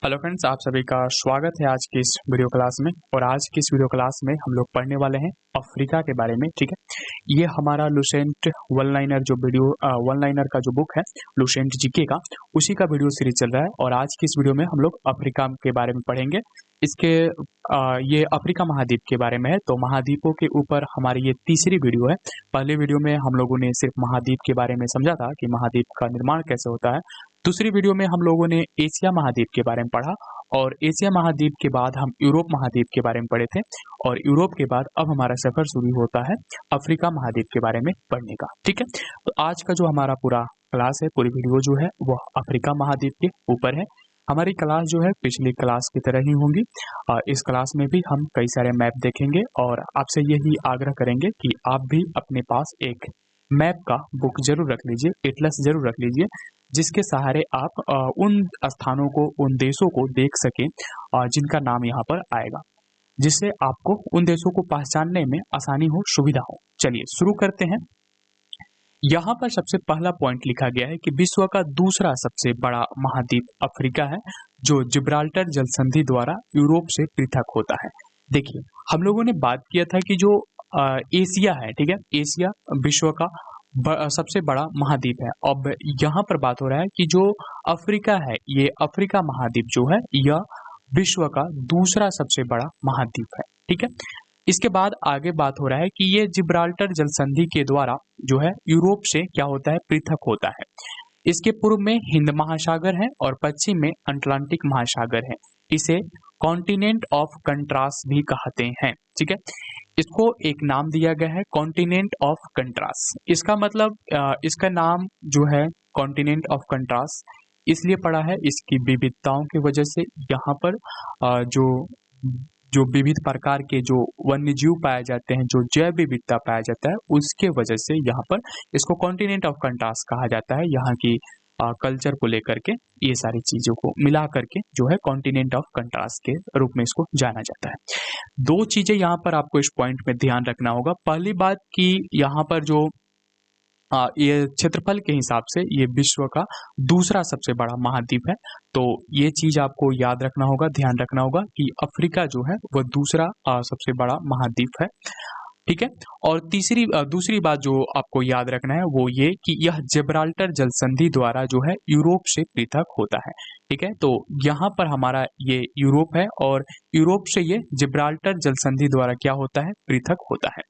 Hello friends, आप सभी का स्वागत है आज की इस वीडियो क्लास में। और आज की इस वीडियो क्लास में हम लोग पढ़ने वाले हैं अफ्रीका के बारे में। ठीक है, ये हमारा लुसेंट वन लाइनर जो वीडियो वन लाइनर का जो बुक है लुसेंट जीके का, उसी का वीडियो सीरीज चल रहा है। और आज की इस वीडियो में हम लोग अफ्रीका के बारे में पढ़ेंगे। इसके ये अफ्रीका महाद्वीप के बारे में है। तो महाद्वीपों के ऊपर हमारी ये तीसरी वीडियो है। पहले वीडियो में हम लोगों ने सिर्फ महाद्वीप के बारे में समझा था कि महाद्वीप का निर्माण कैसे होता है। दूसरी वीडियो में हम लोगों ने एशिया महाद्वीप के बारे में पढ़ा, और एशिया महाद्वीप के बाद हम यूरोप महाद्वीप के बारे में पढ़े थे। और यूरोप के बाद अब हमारा सफर शुरू होता है अफ्रीका महाद्वीप के बारे में पढ़ने का। ठीक है, तो आज का जो हमारा पूरा क्लास है, पूरी वीडियो जो है वह अफ्रीका महाद्वीप के ऊपर है। हमारी क्लास जो है पिछली क्लास की तरह ही होंगी। इस क्लास में भी हम कई सारे मैप देखेंगे, और आपसे यही आग्रह करेंगे कि आप भी अपने पास एक मैप का बुक जरूर रख लीजिए, एटलस जरूर रख लीजिए, जिसके सहारे आप उन स्थानों को, उन देशों को देख सकें जिनका नाम यहाँ पर आएगा, जिससे आपको उन देशों को पहचानने में आसानी हो, सुविधा हो। चलिए शुरू करते हैं। यहाँ पर सबसे पहला पॉइंट लिखा गया है कि विश्व का दूसरा सबसे बड़ा महाद्वीप अफ्रीका है, जो जिब्राल्टर जल संधि द्वारा यूरोप से पृथक होता है। देखिए, हम लोगों ने बात किया था कि जो एशिया है, ठीक है, एशिया विश्व का सबसे बड़ा महाद्वीप है। अब यहाँ पर बात हो रहा है कि जो अफ्रीका है, ये अफ्रीका महाद्वीप जो है यह विश्व का दूसरा सबसे बड़ा महाद्वीप है। ठीक है, इसके बाद आगे बात हो रहा है कि ये जिब्राल्टर जल संधि के द्वारा जो है यूरोप से क्या होता है, पृथक होता है। इसके पूर्व में हिंद महासागर है और पश्चिम में अटलांटिक महासागर है। इसे कॉन्टिनेंट ऑफ कंट्रास्ट भी कहते हैं। ठीक है, इसको एक नाम दिया गया है कॉन्टिनेंट ऑफ कंट्रास्ट। इसका मतलब इसका नाम जो है कॉन्टिनेंट ऑफ कंट्रास्ट इसलिए पड़ा है, इसकी विविधताओं की वजह से। यहाँ पर जो जो विविध प्रकार के जो वन्य जीव पाए जाते हैं, जो जैव विविधता पाया जाता है, उसके वजह से यहाँ पर इसको कॉन्टिनेंट ऑफ कंट्रास्ट कहा जाता है। यहाँ की कल्चर को लेकर के, ये सारी चीजों को मिला करके जो है कॉन्टिनेंट ऑफ कंट्रास्ट के रूप में इसको जाना जाता है। दो चीजें यहाँ पर आपको इस पॉइंट में ध्यान रखना होगा। पहली बात कि यहाँ पर जो ये क्षेत्रफल के हिसाब से ये विश्व का दूसरा सबसे बड़ा महाद्वीप है। तो ये चीज आपको याद रखना होगा, ध्यान रखना होगा कि अफ्रीका जो है वह दूसरा सबसे बड़ा महाद्वीप है। ठीक है, और दूसरी बात जो आपको याद रखना है वो ये कि यह जिब्राल्टर जल संधि द्वारा जो है यूरोप से पृथक होता है। ठीक है, तो यहाँ पर हमारा ये यूरोप है, और यूरोप से ये जिब्राल्टर जल संधि द्वारा क्या होता है, पृथक होता है।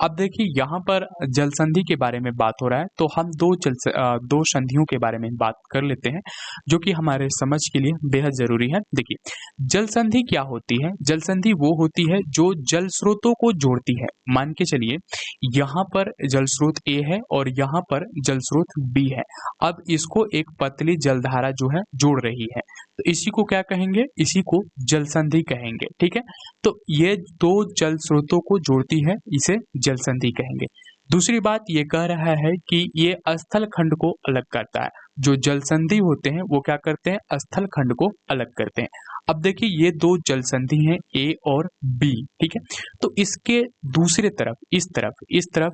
अब देखिए, यहाँ पर जल संधि के बारे में बात हो रहा है, तो हम दो संधियों के बारे में बात कर लेते हैं, जो कि हमारे समझ के लिए बेहद जरूरी है। देखिए, जल संधि क्या होती है? जल संधि वो होती है जो जल स्रोतों को जोड़ती है। मान के चलिए, यहाँ पर जल स्रोत ए है और यहाँ पर जल स्रोत बी है। अब इसको एक पतली जलधारा जो है जोड़ रही है, तो इसी को क्या कहेंगे? इसी को जल संधि कहेंगे। ठीक है, तो ये दो जल स्रोतों को जोड़ती है, इसे जल संधि कहेंगे। दूसरी बात ये कह रहा है कि ये स्थल खंड को अलग करता है। जो जल संधि होते हैं वो क्या करते हैं? स्थल खंड को अलग करते हैं। अब देखिए, ये दो जल संधि हैं, ए और बी। ठीक है, तो इसके दूसरे तरफ, इस तरफ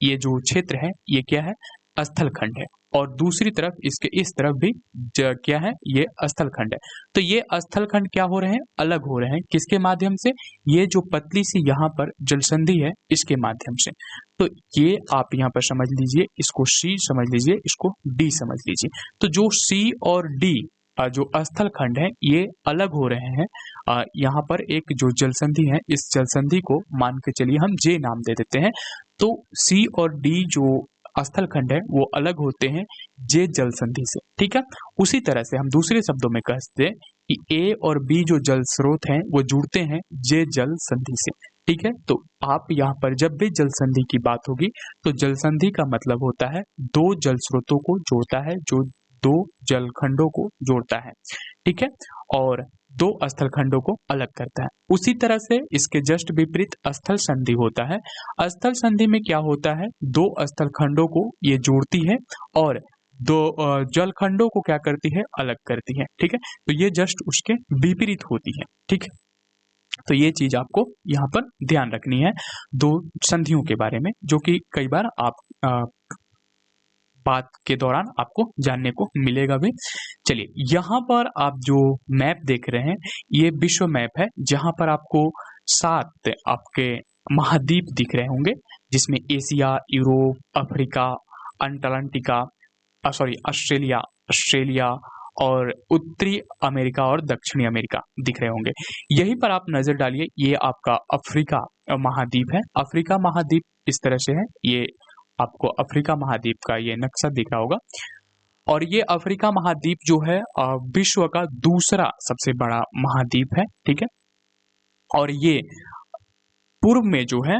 ये जो क्षेत्र है ये क्या है? स्थल खंड है। और दूसरी तरफ, इसके इस तरफ भी क्या है? ये स्थल खंड है। तो ये स्थल खंड क्या हो रहे हैं? अलग हो रहे हैं। किसके माध्यम से? ये जो पतली सी यहाँ पर जल संधि है, इसके माध्यम से। तो ये आप यहाँ पर समझ लीजिए, इसको सी समझ लीजिए, इसको डी समझ लीजिए। तो जो सी और डी जो स्थल खंड है ये अलग हो रहे हैं। यहाँ पर एक जो जल संधि है, इस जल संधि को मान के चलिए हम जे नाम दे देते हैं। तो सी और डी जो स्थल खंड है वो अलग होते हैं जे जल संधि से। ठीक है, उसी तरह से हम दूसरे शब्दों में कह सकते हैं कि ए और बी जो जल स्रोत हैं वो जुड़ते हैं जे जल संधि से। ठीक है, तो आप यहाँ पर जब भी जल संधि की बात होगी तो जल संधि का मतलब होता है दो जल स्रोतों को जोड़ता है, जो दो जल खंडों को जोड़ता है। ठीक है, और दो स्थल खंडों को अलग करता है। उसी तरह से इसके जस्ट विपरीत स्थल संधि होता है। स्थल संधि में क्या होता है? दो स्थल खंडों को ये जोड़ती है और दो जल खंडों को क्या करती है? अलग करती है। ठीक है, तो ये जस्ट उसके विपरीत होती है। ठीक है, तो ये चीज आपको यहाँ पर ध्यान रखनी है दो संधियों के बारे में, जो कि कई बार आप बात के दौरान आपको जानने को मिलेगा भी। चलिए, यहाँ पर आप जो मैप देख रहे हैं ये विश्व मैप है, जहाँ पर आपको 7 आपके महाद्वीप दिख रहे होंगे, जिसमें Asia, Europe, Africa, Antarctica, Australia Australia और उत्तरी अमेरिका और दक्षिणी अमेरिका दिख रहे होंगे। यहीं पर आप नजर डालिए, ये आपका अफ्रीका महाद्वीप है। अफ्रीका महाद्वीप इस तरह से है, ये आपको अफ्रीका महाद्वीप का ये नक्शा दिख रहा होगा। और ये अफ्रीका महाद्वीप जो है विश्व का दूसरा सबसे बड़ा महाद्वीप है, ठीक है। और ये पूर्व में जो है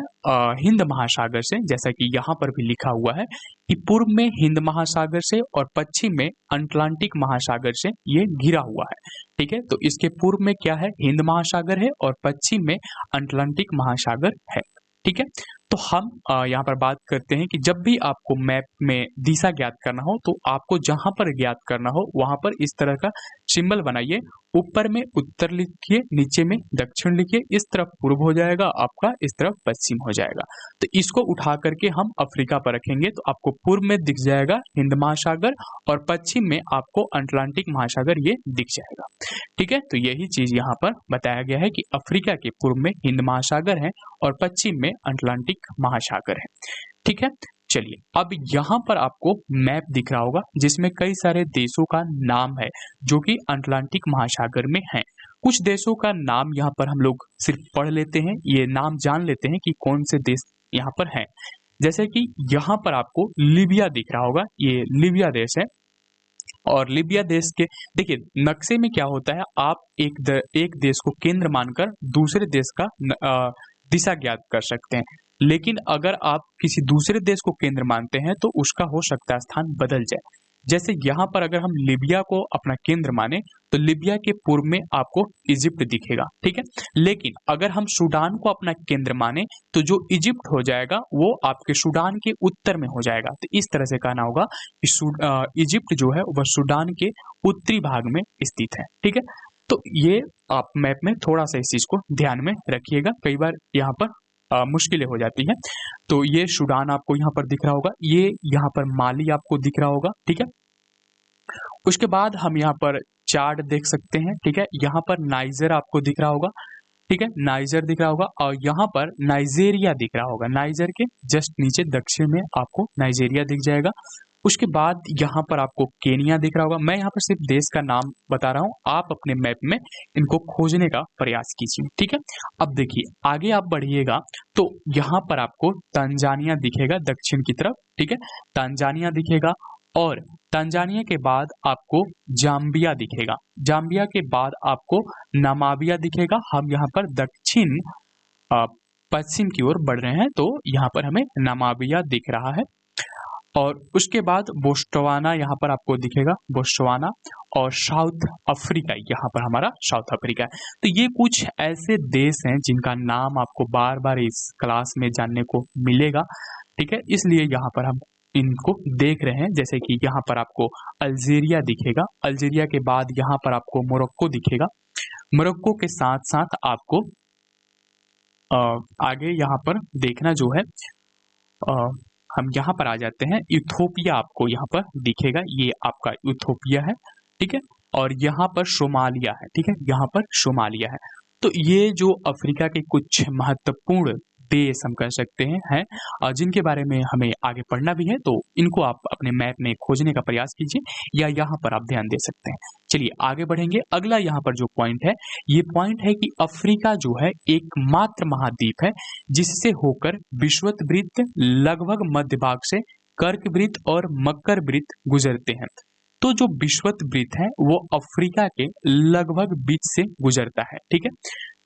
हिंद महासागर से, जैसा कि यहाँ पर भी लिखा हुआ है कि पूर्व में हिंद महासागर से और पश्चिम में अटलांटिक महासागर से ये घिरा हुआ है, ठीक है। तो इसके पूर्व में क्या है, हिंद महासागर है और पश्चिम में अटलांटिक महासागर है, ठीक है। तो हम यहाँ पर बात करते हैं कि जब भी आपको मैप में दिशा ज्ञात करना हो तो आपको जहां पर ज्ञात करना हो वहां पर इस तरह का सिंबल बनाइए। ऊपर में उत्तर लिखिए, नीचे में दक्षिण लिखिए, इस तरफ पूर्व हो जाएगा आपका, इस तरफ पश्चिम हो जाएगा। तो इसको उठा करके हम अफ्रीका पर रखेंगे तो आपको पूर्व में दिख जाएगा हिंद महासागर और पश्चिम में आपको अटलांटिक महासागर ये दिख जाएगा, ठीक है। तो यही चीज यहाँ पर बताया गया है कि अफ्रीका के पूर्व में हिंद महासागर है और पश्चिम में अटलांटिक महासागर है, ठीक है। चलिए, अब यहाँ पर आपको मैप दिख रहा होगा जिसमें कई सारे देशों का नाम है जो कि अटलांटिक महासागर में है। कुछ देशों का नाम यहाँ पर हम लोग सिर्फ पढ़ लेते हैं, ये नाम जान लेते हैं कि कौन से देश यहाँ पर हैं। जैसे कि यहाँ पर आपको लीबिया दिख रहा होगा, ये लीबिया देश है। और लीबिया देश के देखिए नक्शे में क्या होता है, आप एक देश को केंद्र मानकर दूसरे देश का दिशा ज्ञात कर सकते हैं। लेकिन अगर आप किसी दूसरे देश को केंद्र मानते हैं तो उसका हो सकता है स्थान बदल जाए। जैसे यहाँ पर अगर हम लीबिया को अपना केंद्र माने तो लीबिया के पूर्व में आपको इजिप्ट दिखेगा, ठीक है। लेकिन अगर हम सूडान को अपना केंद्र माने तो जो इजिप्ट हो जाएगा वो आपके सूडान के उत्तर में हो जाएगा। तो इस तरह से कहना होगा कि इजिप्ट जो है वह सूडान के उत्तरी भाग में स्थित है, ठीक है। तो ये आप मैप में थोड़ा सा इस चीज को ध्यान में रखिएगा, कई बार यहाँ पर मुश्किलें हो जाती है। तो ये सूडान आपको यहाँ पर दिख रहा होगा, ये यहाँ पर माली आपको दिख रहा होगा, ठीक है। उसके बाद हम यहाँ पर चार्ट देख सकते हैं, ठीक है। यहाँ पर नाइजर आपको दिख रहा होगा, ठीक है, नाइजर दिख रहा होगा। और यहाँ पर नाइजेरिया दिख रहा होगा, नाइजर के जस्ट नीचे दक्षिण में आपको नाइजेरिया दिख जाएगा। उसके बाद यहाँ पर आपको केनिया दिख रहा होगा। मैं यहाँ पर सिर्फ देश का नाम बता रहा हूँ, आप अपने मैप में इनको खोजने का प्रयास कीजिए, ठीक है। अब देखिए आगे आप बढ़िएगा तो यहाँ पर आपको तंजानिया दिखेगा दक्षिण की तरफ, ठीक है, तंजानिया दिखेगा। और तंजानिया के बाद आपको जाम्बिया दिखेगा, जाम्बिया के बाद आपको नामाबिया दिखेगा। हम यहाँ पर दक्षिण पश्चिम की ओर बढ़ रहे हैं तो यहाँ पर हमें नामाबिया दिख रहा है। और उसके बाद बोस्टवाना यहाँ पर आपको दिखेगा, बोस्टवाना। और साउथ अफ्रीका यहाँ पर हमारा साउथ अफ्रीका है। तो ये कुछ ऐसे देश हैं जिनका नाम आपको बार बार इस क्लास में जानने को मिलेगा, ठीक है। इसलिए यहाँ पर हम इनको देख रहे हैं। जैसे कि यहाँ पर आपको अल्जीरिया दिखेगा, अल्जीरिया के बाद यहाँ पर आपको मोरक्को दिखेगा, मोरक्को के साथ साथ आपको आगे यहाँ पर देखना जो है हम यहाँ पर आ जाते हैं, इथोपिया आपको यहाँ पर दिखेगा, ये आपका इथोपिया है, ठीक है। और यहाँ पर सोमालिया है, ठीक है, यहाँ पर सोमालिया है। तो ये जो अफ्रीका के कुछ महत्वपूर्ण देश हम कह सकते हैं और जिनके बारे में हमें आगे पढ़ना भी है, तो इनको आप अपने मैप में खोजने का प्रयास कीजिए या यहाँ पर आप ध्यान दे सकते हैं। चलिए आगे बढ़ेंगे। अगला यहाँ पर जो पॉइंट है, ये पॉइंट है कि अफ्रीका जो है एकमात्र महाद्वीप है जिससे होकर विषुवत वृत्त लगभग मध्य भाग से कर्क वृत्त और मकर वृत्त गुजरते हैं। तो जो विषुवत वृत्त है वो अफ्रीका के लगभग बीच से गुजरता है, ठीक है।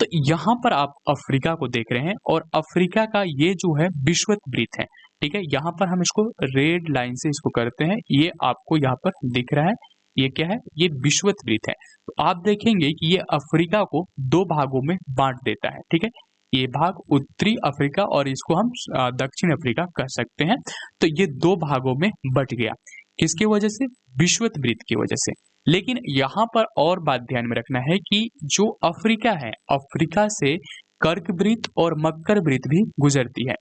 तो यहाँ पर आप अफ्रीका को देख रहे हैं और अफ्रीका का ये जो है विषुवत वृत्त है, ठीक है। यहाँ पर हम इसको रेड लाइन से इसको करते हैं, ये आपको यहाँ पर दिख रहा है, ये क्या है, ये विषुवत वृत्त है। तो आप देखेंगे कि ये अफ्रीका को 2 भागों में बांट देता है, ठीक है। ये भाग उत्तरी अफ्रीका और इसको हम दक्षिण अफ्रीका कह सकते हैं। तो ये 2 भागों में बट गया, किसकी वजह से, विषुवत वृत्त की वजह से। लेकिन यहाँ पर और बात ध्यान में रखना है कि जो अफ्रीका है, अफ्रीका से कर्क वृत्त और मकर वृत्त भी गुजरती है।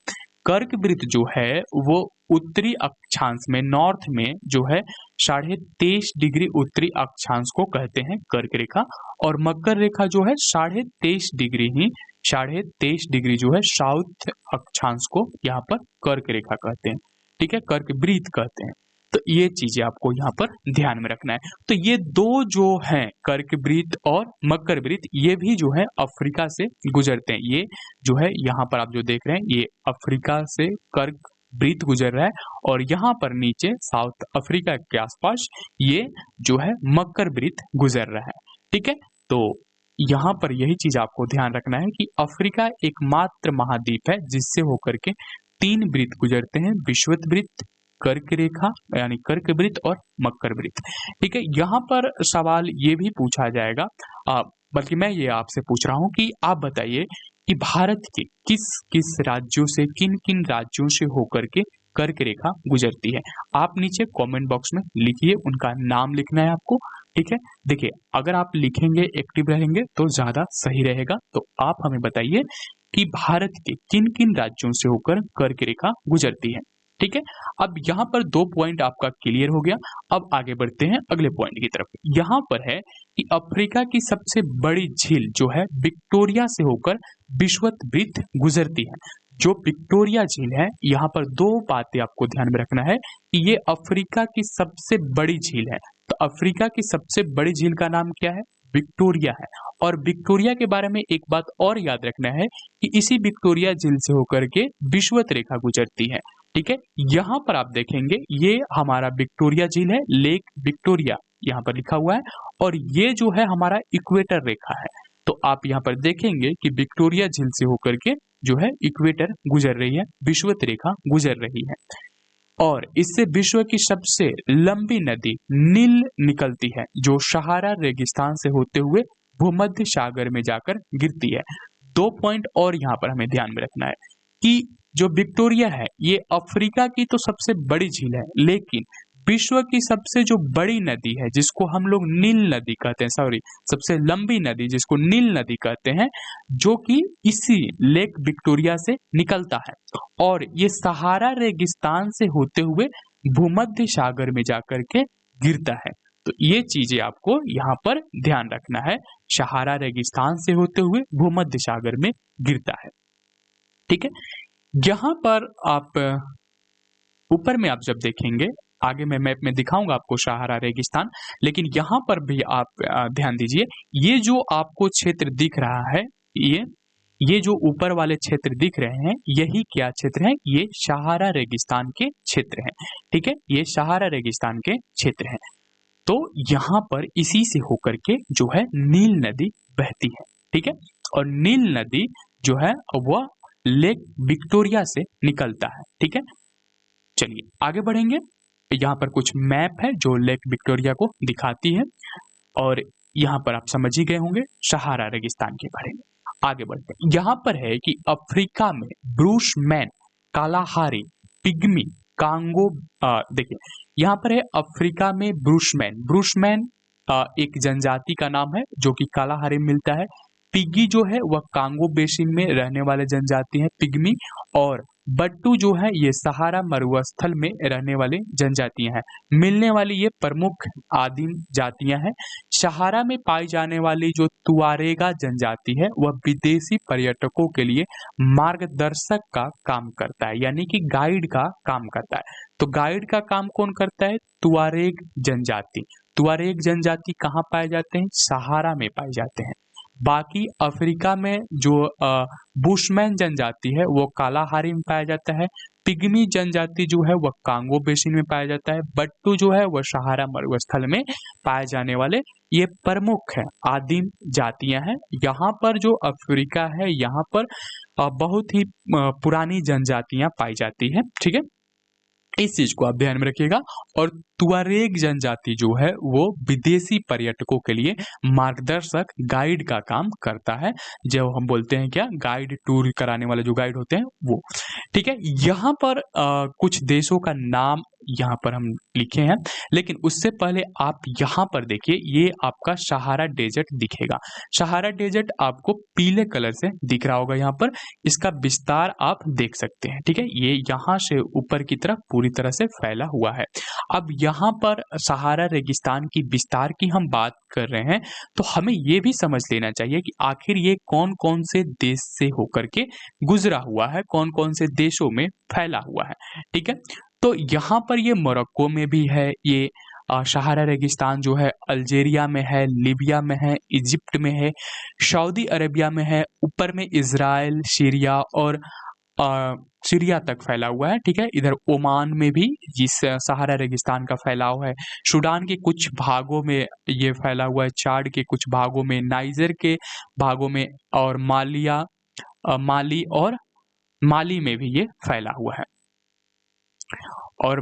कर्क वृत्त जो है वो उत्तरी अक्षांश में, नॉर्थ में जो है 23.5 डिग्री उत्तरी अक्षांश को कहते हैं कर्क रेखा, और मकर रेखा जो है 23.5 डिग्री जो है साउथ अक्षांश को यहाँ पर कर्क रेखा कहते हैं, ठीक है, कर्क वृत्त कहते हैं। तो ये चीजें आपको यहाँ पर ध्यान में रखना है। तो ये दो जो हैं कर्क वृत्त और मकर वृत्त, ये भी जो है अफ्रीका से गुजरते हैं। ये जो है यहाँ पर आप जो देख रहे हैं ये अफ्रीका से कर्क वृत्त गुजर रहा है, और यहाँ पर नीचे साउथ अफ्रीका के आसपास ये जो है मकर वृत्त गुजर रहा है, ठीक है। तो यहाँ पर यही चीज आपको ध्यान रखना है कि अफ्रीका एकमात्र महाद्वीप है जिससे होकर के 3 वृत्त गुजरते हैं, विषुवत वृत्त, कर्क रेखा यानी कर्क वृत्त और मकर वृत्त, ठीक है। यहाँ पर सवाल ये भी पूछा जाएगा, बल्कि मैं ये आपसे पूछ रहा हूँ कि आप बताइए कि भारत के किस किस राज्यों से, किन किन राज्यों से होकर के कर्क रेखा गुजरती है। आप नीचे कमेंट बॉक्स में लिखिए, उनका नाम लिखना है आपको, ठीक है। देखिए अगर आप लिखेंगे, एक्टिव रहेंगे तो ज्यादा सही रहेगा। तो आप हमें बताइए कि भारत के किन किन राज्यों से होकर कर्क रेखा गुजरती है, ठीक है। अब यहाँ पर 2 पॉइंट आपका क्लियर हो गया। अब आगे बढ़ते हैं अगले पॉइंट की तरफ। यहाँ पर है कि अफ्रीका की सबसे बड़ी झील जो है विक्टोरिया से होकर विषुवत वृत्त गुजरती है। जो विक्टोरिया झील है, यहाँ पर 2 बातें आपको ध्यान में रखना है कि ये अफ्रीका की सबसे बड़ी झील है। तो अफ्रीका की सबसे बड़ी झील का नाम क्या है? विक्टोरिया है। और विक्टोरिया के बारे में एक बात और याद रखना है कि इसी विक्टोरिया झील से होकर के विषुवत रेखा गुजरती है, ठीक है। यहाँ पर आप देखेंगे ये हमारा विक्टोरिया झील है, लेक विक्टोरिया यहाँ पर लिखा हुआ है, और ये जो है हमारा इक्वेटर रेखा है। तो आप यहाँ पर देखेंगे कि विक्टोरिया झील से होकर के जो है इक्वेटर गुजर रही है, विषुवत रेखा गुजर रही है, और इससे विश्व की सबसे लंबी नदी नील निकलती है, जो सहारा रेगिस्तान से होते हुए भूमध्य सागर में जाकर गिरती है। 2 पॉइंट और यहाँ पर हमें ध्यान में रखना है कि जो विक्टोरिया है ये अफ्रीका की तो सबसे बड़ी झील है, लेकिन विश्व की सबसे जो बड़ी नदी है जिसको हम लोग नील नदी कहते हैं, सॉरी सबसे लंबी नदी जिसको नील नदी कहते हैं, जो कि इसी लेक विक्टोरिया से निकलता है, और ये सहारा रेगिस्तान से होते हुए भूमध्य सागर में जाकर के गिरता है। तो ये चीजें आपको यहाँ पर ध्यान रखना है, सहारा रेगिस्तान से होते हुए भूमध्य सागर में गिरता है, ठीक है। यहाँ पर आप ऊपर में आप जब देखेंगे, आगे मैं मैप में दिखाऊंगा आपको सहारा रेगिस्तान, लेकिन यहाँ पर भी आप ध्यान दीजिए, ये जो आपको क्षेत्र दिख रहा है, ये जो ऊपर वाले क्षेत्र दिख रहे हैं, यही क्या क्षेत्र है? ये सहारा रेगिस्तान के क्षेत्र हैं, ठीक है। ये सहारा रेगिस्तान के क्षेत्र हैं। तो यहाँ पर इसी से होकर के जो है नील नदी बहती है, ठीक है, और नील नदी जो है वह लेक विक्टोरिया से निकलता है, ठीक है। चलिए आगे बढ़ेंगे। यहाँ पर कुछ मैप है जो लेक विक्टोरिया को दिखाती है, और यहाँ पर आप समझ ही गए होंगे सहारा रेगिस्तान के बारे में। आगे बढ़ते हैं। यहाँ पर है कि अफ्रीका में ब्रूशमैन, कालाहारी, पिग्मी, कांगो, देखिए यहाँ पर है अफ्रीका में ब्रूशमैन एक जनजाति का नाम है जो कि कालाहारी में मिलता है। पिग्गी जो है वह कांगो बेसिन में रहने वाले जनजाति है पिग्मी, और बट्टू जो है ये सहारा मरुस्थल में रहने वाले जनजातियां हैं। मिलने वाली ये प्रमुख आदिम जातियां हैं। सहारा में पाई जाने वाली जो तुआरेगा जनजाति है वह विदेशी पर्यटकों के लिए मार्गदर्शक का काम करता है, यानी कि गाइड का काम करता है। तो गाइड का काम कौन करता है? तुआरेग जनजाति। तुआरेग जनजाति कहाँ पाए जाते हैं? सहारा में पाए जाते हैं। बाकी अफ्रीका में जो बुशमैन जनजाति है वो कालाहारी में पाया जाता है। पिग्मी जनजाति जो है वह कांगो बेसिन में पाया जाता है। बट्टू जो है वह सहारा मरुस्थल में पाए जाने वाले ये प्रमुख है आदिम जातियां हैं। यहाँ पर जो अफ्रीका है यहाँ पर बहुत ही पुरानी जनजातियां पाई जाती है, ठीक है। इस चीज को आप ध्यान में रखिएगा। और तुआरेग जनजाति जो है वो विदेशी पर्यटकों के लिए मार्गदर्शक गाइड का काम करता है, जो हम बोलते हैं क्या, गाइड, टूर कराने वाले जो गाइड होते हैं वो। ठीक है, यहाँ पर कुछ देशों का नाम यहाँ पर हम लिखे हैं, लेकिन उससे पहले आप यहाँ पर देखिए, ये आपका सहारा डेजर्ट दिखेगा। सहारा डेजर्ट आपको पीले कलर से दिख रहा होगा यहाँ पर, इसका विस्तार आप देख सकते हैं। ठीक है, ये यहाँ से ऊपर की तरफ पूरी तरह से फैला हुआ है। अब यहाँ पर सहारा रेगिस्तान की विस्तार की हम बात कर रहे हैं, तो हमें ये भी समझ लेना चाहिए कि आखिर ये कौन कौन से देश से होकर के गुजरा हुआ है, कौन कौन से देशों में फैला हुआ है। ठीक है, तो यहाँ पर ये मोरक्को में भी है, ये सहारा रेगिस्तान जो है अल्जीरिया में है, लीबिया में है, इजिप्ट में है, सऊदी अरेबिया में है, ऊपर में इजराइल, सीरिया और सीरिया तक फैला हुआ है। ठीक है, इधर ओमान में भी जिस सहारा रेगिस्तान का फैलाव है, सूडान के कुछ भागों में ये फैला हुआ है, चाड के कुछ भागों में, नाइजर के भागों में, और माली और माली में भी ये फैला हुआ है। और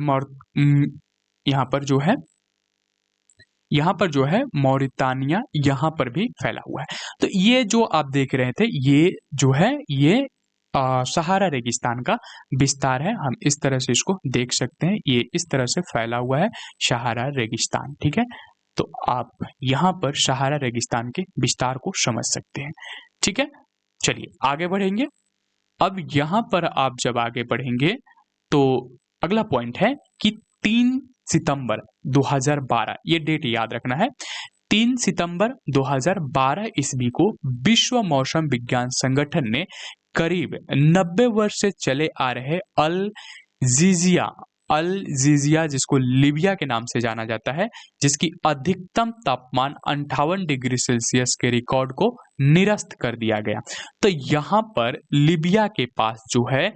यहाँ पर जो है मौरितानिया यहाँ पर भी फैला हुआ है। तो ये जो आप देख रहे थे, ये जो है ये सहारा रेगिस्तान का विस्तार है। हम इस तरह से इसको देख सकते हैं, ये इस तरह से फैला हुआ है सहारा रेगिस्तान। ठीक है, तो आप यहाँ पर सहारा रेगिस्तान के विस्तार को समझ सकते हैं। ठीक है, चलिए आगे बढ़ेंगे। अब यहाँ पर आप जब आगे बढ़ेंगे तो अगला पॉइंट है कि 3 सितंबर 2012, ये डेट याद रखना है, 3 सितंबर 2012 ईस्वी को विश्व मौसम विज्ञान संगठन ने करीब 90 वर्ष से चले आ रहे अल जीजिया जिसको लीबिया के नाम से जाना जाता है, जिसकी अधिकतम तापमान 58 डिग्री सेल्सियस के रिकॉर्ड को निरस्त कर दिया गया। तो यहाँ पर लीबिया के पास जो है,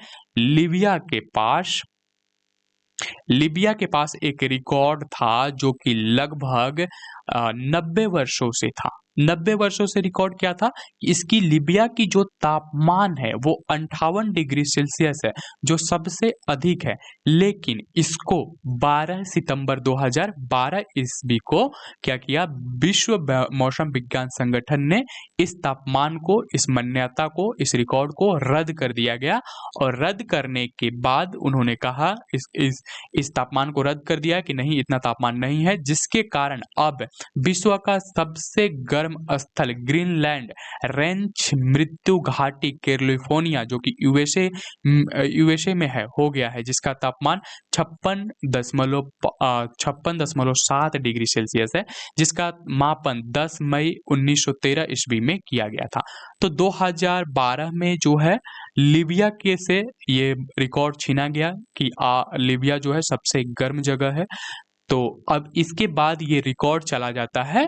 लीबिया के पास एक रिकॉर्ड था जो कि लगभग 90 वर्षों से था। 90 वर्षों से रिकॉर्ड क्या था, इसकी लीबिया की जो तापमान है वो 58 डिग्री सेल्सियस है, जो सबसे अधिक है। लेकिन इसको 12 सितंबर 2012 ईस्वी को क्या किया, विश्व मौसम विज्ञान संगठन ने इस तापमान को, इस मान्यता को, इस रिकॉर्ड को रद्द कर दिया गया। और रद्द करने के बाद उन्होंने कहा, इस तापमान को रद्द कर दिया कि नहीं, इतना तापमान नहीं है, जिसके कारण अब विश्व का सबसे गर्म स्थल ग्रीनलैंड रेंज मृत्यु घाटी कैलिफोर्निया, जो कि यूएसए में है, हो गया है, जिसका तापमान 56.7 डिग्री सेल्सियस है, जिसका मापन 10 मई 1913 ईस्वी में किया गया था। तो 2012 में जो है लीबिया के से ये रिकॉर्ड छीना गया कि लीबिया जो है सबसे गर्म जगह है। तो अब इसके बाद ये रिकॉर्ड चला जाता है,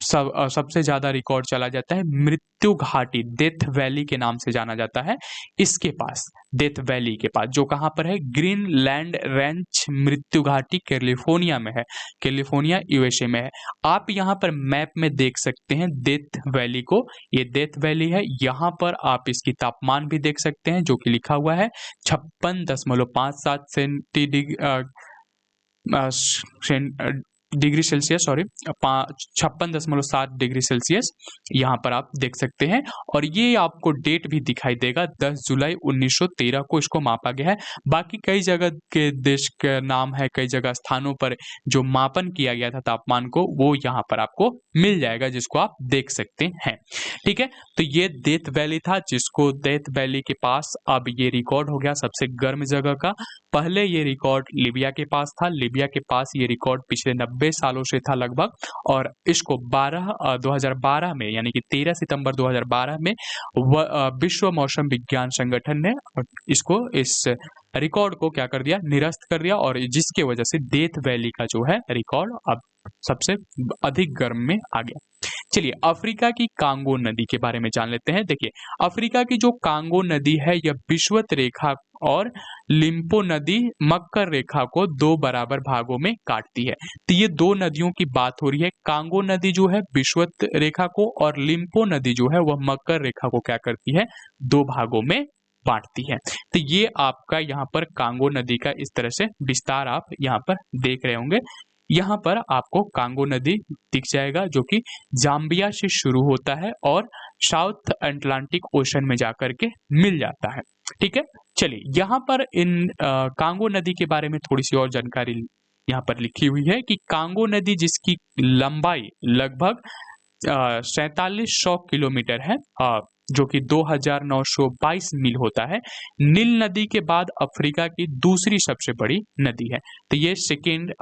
सबसे ज्यादा रिकॉर्ड चला जाता है मृत्यु घाटी, डेथ वैली के नाम से जाना जाता है, इसके पास, डेथ वैली के पास, जो कहाँ पर है, ग्रीनलैंड रेंज मृत्यु घाटी कैलिफोर्निया में है, कैलिफोर्निया यूएसए में है। आप यहाँ पर मैप में देख सकते हैं डेथ वैली को, ये डेथ वैली है। यहाँ पर आप इसकी तापमान भी देख सकते हैं, जो कि लिखा हुआ है 56.57 डिग्री सेल्सियस, 56.7 डिग्री सेल्सियस यहाँ पर आप देख सकते हैं। और ये आपको डेट भी दिखाई देगा, 10 जुलाई 1913 को इसको मापा गया है। बाकी कई जगह के देश के नाम है, कई जगह स्थानों पर जो मापन किया गया था तापमान को, वो यहाँ पर आपको मिल जाएगा, जिसको आप देख सकते हैं। ठीक है, तो ये डेथ वैली था, जिसको डेथ वैली के पास अब ये रिकॉर्ड हो गया सबसे गर्म जगह का। पहले ये रिकॉर्ड लीबिया के पास था, लीबिया के पास ये रिकॉर्ड पिछले 90 सालों से था लगभग, और इसको 2012 में, यानी कि 13 सितंबर 2012 में विश्व मौसम विज्ञान संगठन ने इसको, इस रिकॉर्ड को क्या कर दिया, निरस्त कर दिया, और जिसके वजह से डेथ वैली का जो है रिकॉर्ड अब सबसे अधिक गर्म में आ गया। चलिए अफ्रीका की कांगो नदी के बारे में जान लेते हैं। देखिए, अफ्रीका की जो कांगो नदी है, यह विषुवत रेखा और लिम्पो नदी मकर रेखा को 2 बराबर भागों में काटती है। तो ये 2 नदियों की बात हो रही है। कांगो नदी जो है विषुवत रेखा को, और लिम्पो नदी जो है वह मकर रेखा को क्या करती है, 2 भागों में बांटती है। तो ये आपका यहाँ पर कांगो नदी का इस तरह से विस्तार आप यहाँ पर देख रहे होंगे। यहाँ पर आपको कांगो नदी दिख जाएगा जो कि जाम्बिया से शुरू होता है और साउथ अटलांटिक ओशन में जाकर के मिल जाता है। ठीक है, चलिए यहाँ पर इन कांगो नदी के बारे में थोड़ी सी और जानकारी यहाँ पर लिखी हुई है कि कांगो नदी जिसकी लंबाई लगभग 4700 किलोमीटर है, जो कि 2922 मील होता है, नील नदी के बाद अफ्रीका की दूसरी सबसे बड़ी नदी है। तो ये सेकेंड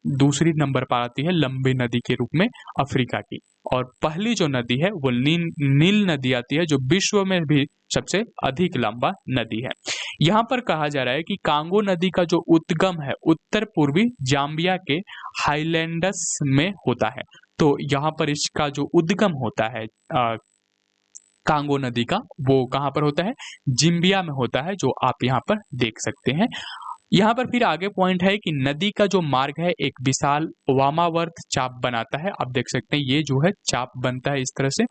दूसरी नंबर पर आती है लंबी नदी के रूप में अफ्रीका की, और पहली जो नदी है वो नील नदी आती है जो विश्व में भी सबसे अधिक लंबा नदी है। यहाँ पर कहा जा रहा है कि कांगो नदी का जो उद्गम है उत्तर पूर्वी जाम्बिया के हाईलैंड्स में होता है। तो यहाँ पर इसका जो उद्गम होता है कांगो नदी का, वो कहाँ पर होता है, जिम्बिया में होता है, जो आप यहाँ पर देख सकते हैं। यहाँ पर फिर आगे पॉइंट है कि नदी का जो मार्ग है एक विशाल वामावर्त चाप बनाता है। आप देख सकते हैं ये जो है चाप बनता है इस तरह से,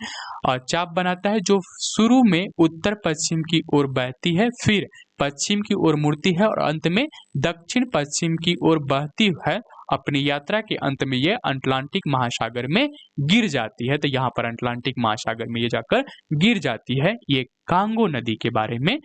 और चाप बनाता है जो शुरू में उत्तर पश्चिम की ओर बहती है, फिर पश्चिम की ओर मुड़ती है और अंत में दक्षिण पश्चिम की ओर बहती है। अपनी यात्रा के अंत में ये अटलांटिक महासागर में गिर जाती है। तो यहाँ पर अटलांटिक महासागर में ये जाकर गिर जाती है। ये कांगो नदी के बारे में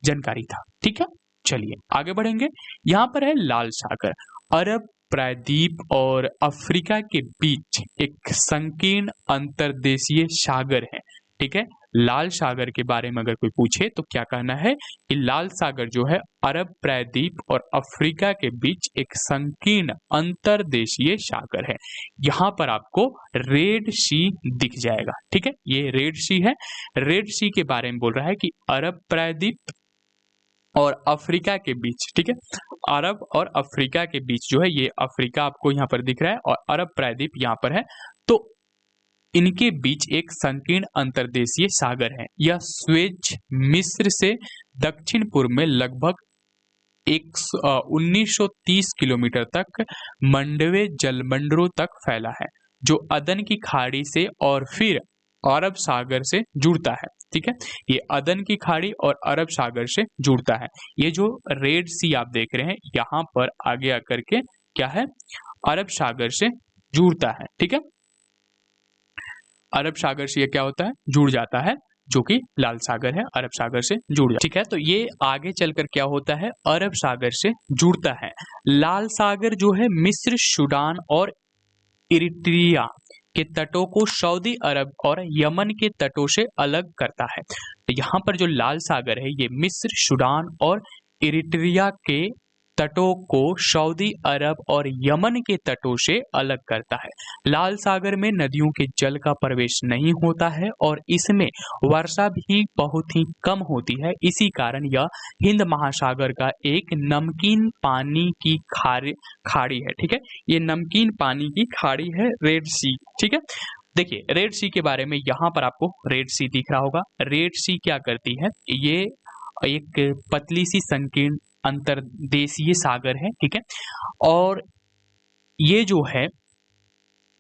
जानकारी था। ठीक है, चलिए आगे बढ़ेंगे। यहाँ पर है लाल सागर, अरब प्रायद्वीप और अफ्रीका के बीच एक संकीर्ण अंतर्देशीय सागर है। ठीक है, लाल सागर के बारे में अगर कोई पूछे तो क्या कहना है कि लाल सागर जो है अरब प्रायद्वीप और अफ्रीका के बीच एक संकीर्ण अंतर्देशीय सागर है। यहाँ पर आपको रेड सी दिख जाएगा। ठीक है, ये रेड सी है। रेड सी के बारे में बोल रहा है कि अरब प्रायद्वीप और अफ्रीका के बीच, ठीक है, अरब और अफ्रीका के बीच जो है, ये अफ्रीका आपको यहाँ पर दिख रहा है और अरब प्रायद्वीप यहाँ पर है, तो इनके बीच एक संकीर्ण अंतर्देशीय सागर है। यह स्वेज मिस्र से दक्षिण पूर्व में लगभग 1930 किलोमीटर तक मंडवे जलमंडलों तक फैला है, जो अदन की खाड़ी से और फिर अरब सागर से जुड़ता है। ठीक है, ये अदन की खाड़ी और अरब सागर से जुड़ता है। ये जो रेड सी आप देख रहे हैं यहाँ पर आगे आकर के क्या है, अरब सागर से जुड़ता है। ठीक है, अरब सागर से ये क्या होता है, जुड़ जाता है, जो कि लाल सागर है, अरब सागर से जुड़ जाता है। ठीक है, तो ये आगे चलकर क्या होता है, अरब सागर से जुड़ता है। लाल सागर जो है मिस्र, सूडान और इरिट्रिया के तटों को सऊदी अरब और यमन के तटों से अलग करता है। तो यहाँ पर जो लाल सागर है ये मिस्र, सूडान और इरिट्रिया के तटों को सऊदी अरब और यमन के तटों से अलग करता है। लाल सागर में नदियों के जल का प्रवेश नहीं होता है और इसमें वर्षा भी बहुत ही कम होती है। इसी कारण यह हिंद महासागर का एक नमकीन पानी की खाड़ी है। ठीक है, ये नमकीन पानी की खाड़ी है रेड सी। ठीक है, देखिए रेड सी के बारे में यहाँ पर आपको रेड सी दिख रहा होगा। रेड सी क्या करती है, ये एक पतली सी संकीर्ण अंतर्देशीय सागर है। ठीक है, और ये जो है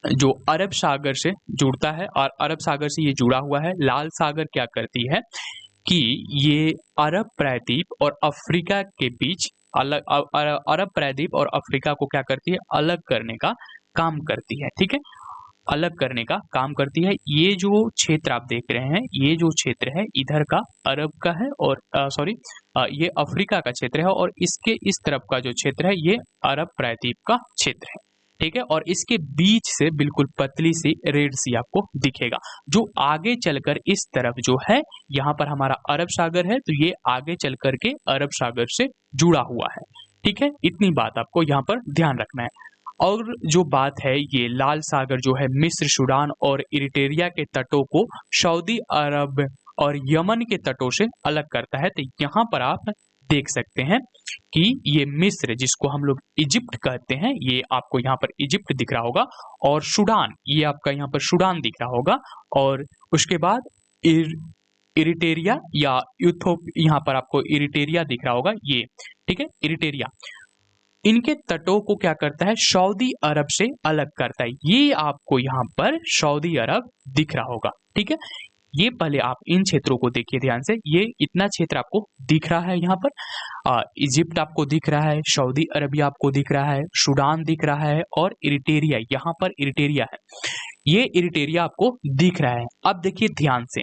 जो अरब सागर से जुड़ता है और अरब सागर से ये जुड़ा हुआ है। लाल सागर क्या करती है कि ये अरब प्रायद्वीप और अफ्रीका के बीच अलग अरब प्रायद्वीप और अफ्रीका को क्या करती है, अलग करने का काम करती है। ठीक है, अलग करने का काम करती है। ये जो क्षेत्र आप देख रहे हैं, ये जो क्षेत्र है इधर का अरब का है और ये अफ्रीका का क्षेत्र है, और इसके इस तरफ का जो क्षेत्र है ये अरब प्रायद्वीप का क्षेत्र है। ठीक है, और इसके बीच से बिल्कुल पतली सी रेड सी आपको दिखेगा, जो आगे चलकर इस तरफ जो है यहाँ पर हमारा अरब सागर है, तो ये आगे चल करके अरब सागर से जुड़ा हुआ है। ठीक है, इतनी बात आपको यहाँ पर ध्यान रखना है। और जो बात है, ये लाल सागर जो है मिस्र, सूडान और इरिट्रिया के तटों को सऊदी अरब और यमन के तटों से अलग करता है। तो यहाँ पर आप देख सकते हैं कि ये मिस्र, जिसको हम लोग इजिप्ट कहते हैं, ये आपको यहाँ पर इजिप्ट दिख रहा होगा, और सूडान, ये आपका यहाँ पर सूडान दिख रहा होगा, और उसके बाद इरिट्रिया या यहाँ पर आपको इरिट्रिया दिख रहा होगा ये। ठीक है, इरिट्रिया इनके तटों को क्या करता है, सऊदी अरब से अलग करता है। ये आपको यहाँ पर सऊदी अरब दिख रहा होगा। ठीक है, ये पहले आप इन क्षेत्रों को देखिए ध्यान से। ये इतना क्षेत्र आपको दिख रहा है यहाँ पर, इजिप्ट आपको दिख रहा है, सऊदी अरबिया आपको दिख रहा है, सूडान दिख रहा है और इरिटेरिया, यहाँ पर इरिटेरिया है, ये इरिटेरिया आपको दिख रहा है। अब देखिए ध्यान से,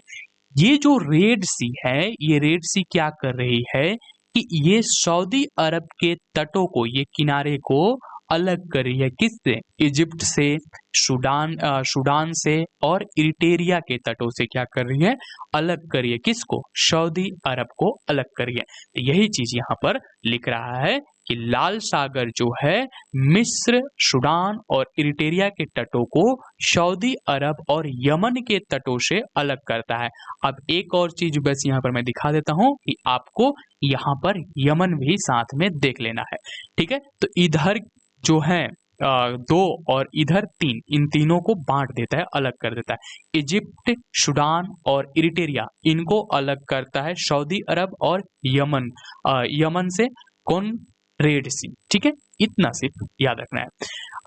ये जो रेड सी है, ये रेड सी क्या कर रही है कि ये सऊदी अरब के तटों को, ये किनारे को अलग कर रही है, किससे? इजिप्ट से, सूडान से और इरिटेरिया के तटों से क्या कर रही है? अलग कर रही है। किसको? सऊदी अरब को अलग कर रही है। तो यही चीज यहाँ पर लिख रहा है कि लाल सागर जो है मिस्र, सूडान और इरिटेरिया के तटों को सऊदी अरब और यमन के तटों से अलग करता है। अब एक और चीज बस यहाँ पर मैं दिखा देता हूँ कि आपको यहाँ पर यमन भी साथ में देख लेना है, ठीक है। तो इधर जो है 2 और इधर 3, इन तीनों को बांट देता है, अलग कर देता है। इजिप्ट, सूडान और इरिटेरिया, इनको अलग करता है सऊदी अरब और यमन से कौन? रेड सी, ठीक है। इतना सिर्फ याद रखना है,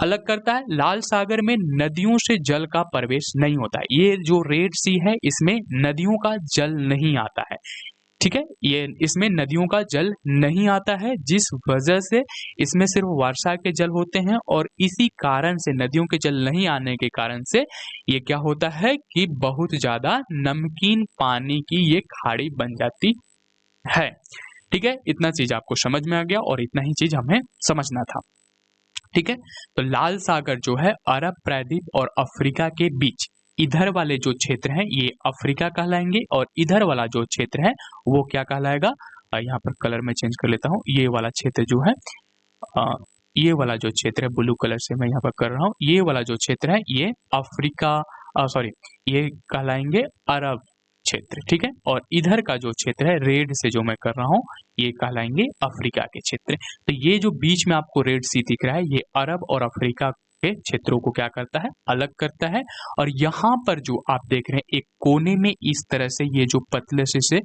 अलग करता है। लाल सागर में नदियों से जल का प्रवेश नहीं होता है। ये जो रेड सी है इसमें नदियों का जल नहीं आता है, ठीक है। ये इसमें नदियों का जल नहीं आता है, जिस वजह से इसमें सिर्फ वर्षा के जल होते हैं और इसी कारण से, नदियों के जल नहीं आने के कारण से ये क्या होता है कि बहुत ज्यादा नमकीन पानी की ये खाड़ी बन जाती है, ठीक है। इतना चीज आपको समझ में आ गया और इतना ही चीज हमें समझना था, ठीक है। तो लाल सागर जो है अरब प्रायद्वीप और अफ्रीका के बीच, इधर वाले जो क्षेत्र हैं ये अफ्रीका कहलाएंगे और इधर वाला जो क्षेत्र है वो क्या कहलाएगा? यहाँ पर कलर में चेंज कर लेता हूँ। ये वाला क्षेत्र जो है, ये वाला जो क्षेत्र है, ब्लू कलर से मैं यहाँ पर कर रहा हूँ, ये वाला जो क्षेत्र है ये अफ्रीका, सॉरी, ये कहलाएंगे अरब क्षेत्र, ठीक है। और इधर का जो क्षेत्र है रेड से जो मैं कर रहा हूँ ये कहलाएंगे अफ्रीका के क्षेत्र। तो ये जो बीच में आपको रेड सी दिख रहा है ये अरब और अफ्रीका के क्षेत्रों को क्या करता है? अलग करता है। और यहाँ पर जो आप देख रहे हैं एक कोने में इस तरह से ये जो पतले से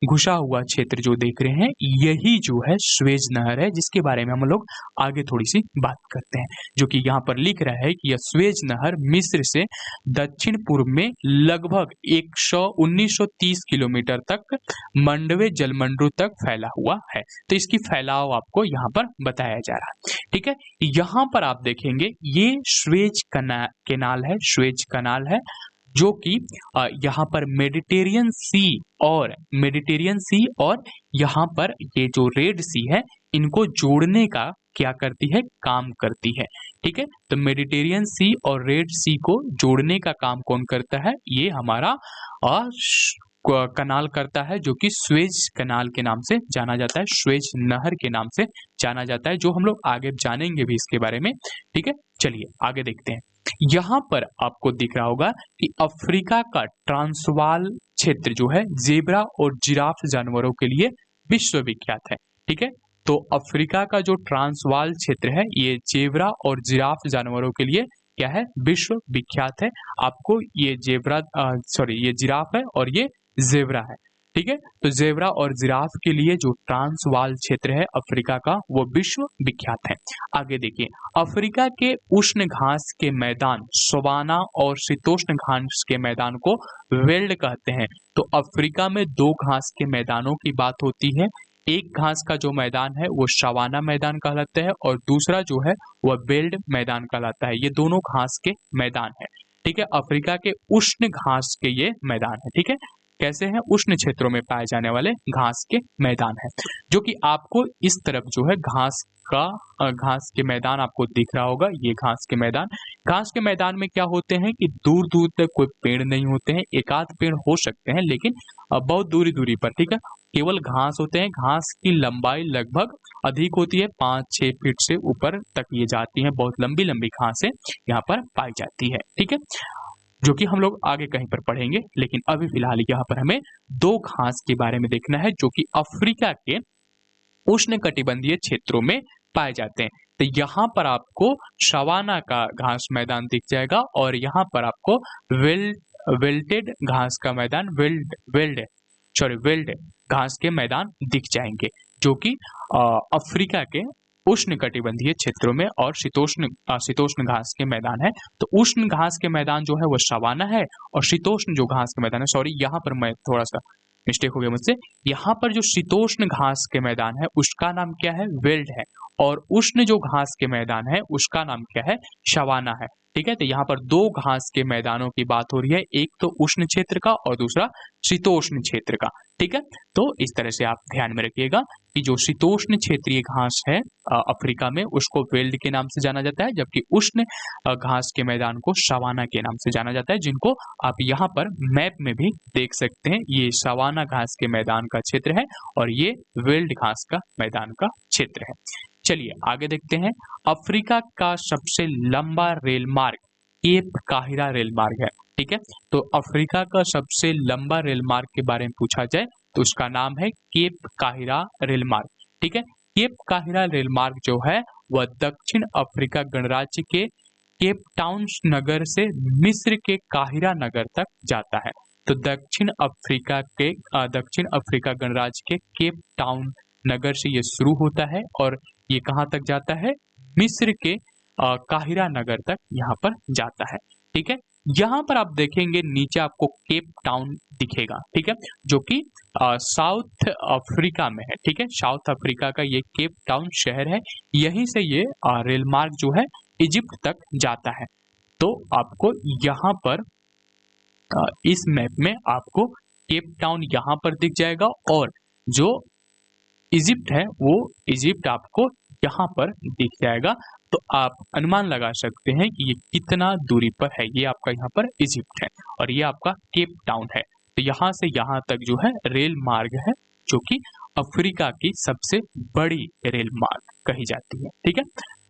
घुसा हुआ क्षेत्र जो देख रहे हैं, यही जो है स्वेज नहर है, जिसके बारे में हम लोग आगे थोड़ी सी बात करते हैं। जो कि यहाँ पर लिख रहा है कि यह स्वेज नहर मिस्र से दक्षिण पूर्व में लगभग 1930 किलोमीटर तक मंडवे जलमंडू तक फैला हुआ है। तो इसकी फैलाव आपको यहाँ पर बताया जा रहा है, ठीक है। यहाँ पर आप देखेंगे ये स्वेज कैनाल है, स्वेज कैनाल है, जो कि यहाँ पर मेडिटेरियन सी और यहाँ पर ये जो रेड सी है इनको जोड़ने का क्या करती है? काम करती है, ठीक है। तो मेडिटेरियन सी और रेड सी को जोड़ने का काम कौन करता है? ये हमारा कनाल करता है, जो कि स्वेज कनाल के नाम से जाना जाता है, स्वेज नहर के नाम से जाना जाता है, जो हम लोग आगे जानेंगे भी इसके बारे में, ठीक है। चलिए आगे देखते हैं। यहाँ पर आपको दिख रहा होगा कि अफ्रीका का ट्रांसवाल क्षेत्र जो है जेब्रा और जिराफ जानवरों के लिए विश्वविख्यात है, ठीक है। तो अफ्रीका का जो ट्रांसवाल क्षेत्र है ये जेब्रा और जिराफ जानवरों के लिए क्या है? विश्व विख्यात है। आपको ये ये जिराफ है और ये जेब्रा है, ठीक है। तो जेब्रा और जिराफ के लिए जो ट्रांसवाल क्षेत्र है अफ्रीका का वो विश्व विख्यात है। आगे देखिए, अफ्रीका के उष्ण घास के मैदान सवाना और शीतोष्ण घास के मैदान को वेल्ड कहते हैं। तो अफ्रीका में 2 घास के मैदानों की बात होती है। एक घास का जो मैदान है वो सवाना मैदान कहलाता है और दूसरा जो है वह वेल्ड मैदान कहलाता है। ये दोनों घास के मैदान है, ठीक है। अफ्रीका के उष्ण घास के ये मैदान है, ठीक है। कैसे हैं? उष्ण क्षेत्रों में पाए जाने वाले घास के मैदान है, जो कि आपको इस तरफ जो है घास के मैदान आपको दिख रहा होगा। ये घास के मैदान में क्या होते हैं कि दूर दूर तक कोई पेड़ नहीं होते हैं, एक आध पेड़ हो सकते हैं लेकिन बहुत दूरी पर, ठीक है। केवल घास होते हैं। घास की लंबाई लगभग अधिक होती है, 5-6 फीट से ऊपर तक ये जाती है। बहुत लंबी लंबी घासें यहाँ पर पाई जाती है, ठीक है, जो कि हम लोग आगे कहीं पर पढ़ेंगे। लेकिन अभी फिलहाल यहाँ पर हमें 2 घास के बारे में देखना है जो कि अफ्रीका के उष्णकटिबंधीय क्षेत्रों में पाए जाते हैं। तो यहाँ पर आपको सवाना का घास मैदान दिख जाएगा और यहाँ पर आपको वेल्टेड घास का मैदान वेल्ड घास के मैदान दिख जाएंगे, जो कि अफ्रीका के उष्णकटिबंधीय क्षेत्रों में और शीतोष्ण घास के मैदान है। तो उष्ण घास के मैदान जो है वो सवाना है, और शीतोष्ण जो घास के मैदान है, सॉरी यहाँ पर मैं थोड़ा सा मिस्टेक हो गया मुझसे, यहाँ पर जो शीतोष्ण घास के मैदान है उसका नाम क्या है, वेल्ड है, और उष्ण जो घास के मैदान है उसका नाम क्या है, सवाना है। ठीक है, तो यहाँ पर दो घास के मैदानों की बात हो रही है, एक तो उष्ण क्षेत्र का और दूसरा शीतोष्ण क्षेत्र का। ठीक है, तो इस तरह से आप ध्यान में रखिएगा कि जो शीतोष्ण क्षेत्रीय घास है अफ्रीका में, उसको वेल्ड के नाम से जाना जाता है, जबकि उष्ण घास के मैदान को सवाना के नाम से जाना जाता है, जिनको आप यहाँ पर मैप में भी देख सकते हैं। ये सवाना घास के मैदान का क्षेत्र है और ये वेल्ड घास का मैदान का क्षेत्र है। चलिए आगे देखते हैं। अफ्रीका का सबसे लंबा रेल मार्ग केप काहिरा रेल मार्ग है। ठीक है, तो अफ्रीका का सबसे लंबा रेल मार्ग के बारे में पूछा जाए तो उसका नाम है केप काहिरा रेल मार्ग। ठीक है, केप काहिरा रेल मार्ग जो है वह दक्षिण अफ्रीका गणराज्य के केप टाउन नगर से मिस्र के काहिरा नगर तक जाता है। तो दक्षिण अफ्रीका गणराज्य के केप टाउन नगर से ये शुरू होता है और ये कहाँ तक जाता है, मिस्र के काहिरा नगर तक यहाँ पर जाता है। ठीक है, यहाँ पर आप देखेंगे नीचे आपको केप टाउन दिखेगा। ठीक है, जो कि साउथ अफ्रीका में है। ठीक है, साउथ अफ्रीका का ये केप टाउन शहर है, यहीं से ये रेल मार्ग जो है इजिप्ट तक जाता है। तो आपको यहाँ पर इस मैप में आपको केप टाउन यहाँ पर दिख जाएगा और जो इजिप्ट है वो इजिप्ट आपको यहाँ पर दिख जाएगा। तो आप अनुमान लगा सकते हैं कि ये कितना दूरी पर है। ये आपका यहाँ पर इजिप्ट है और ये आपका केप टाउन है। तो यहाँ से यहाँ तक जो है रेल मार्ग है, जो कि अफ्रीका की सबसे बड़ी रेल मार्ग कही जाती है। ठीक है,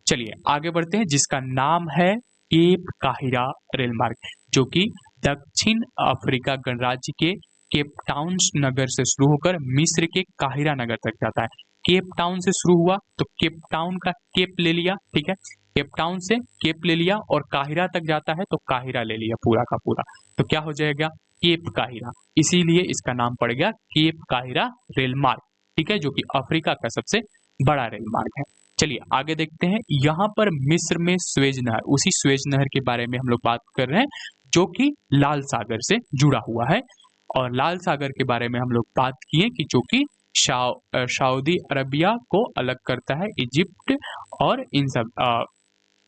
चलिए आगे बढ़ते हैं, जिसका नाम है केप काहिरा रेल मार्ग, जो कि दक्षिण अफ्रीका गणराज्य के केप टाउन नगर से शुरू होकर मिस्र के काहिरा नगर तक जाता है। केप टाउन से शुरू हुआ तो केप टाउन का केप ले लिया। ठीक है, केप टाउन से केप ले लिया और काहिरा तक जाता है तो काहिरा ले लिया पूरा का पूरा, तो क्या हो जाएगा, केप काहिरा। इसीलिए इसका नाम पड़ गया केप काहिरा रेल मार्ग। ठीक है, जो कि अफ्रीका का सबसे बड़ा रेल मार्ग है। चलिए आगे देखते हैं। यहाँ पर मिस्र में स्वेज नहर, उसी स्वेज नहर के बारे में हम लोग बात कर रहे हैं, जो कि लाल सागर से जुड़ा हुआ है। और लाल सागर के बारे में हम लोग बात किए कि जो कि सऊदी अरबिया को अलग करता है इजिप्ट और इन सब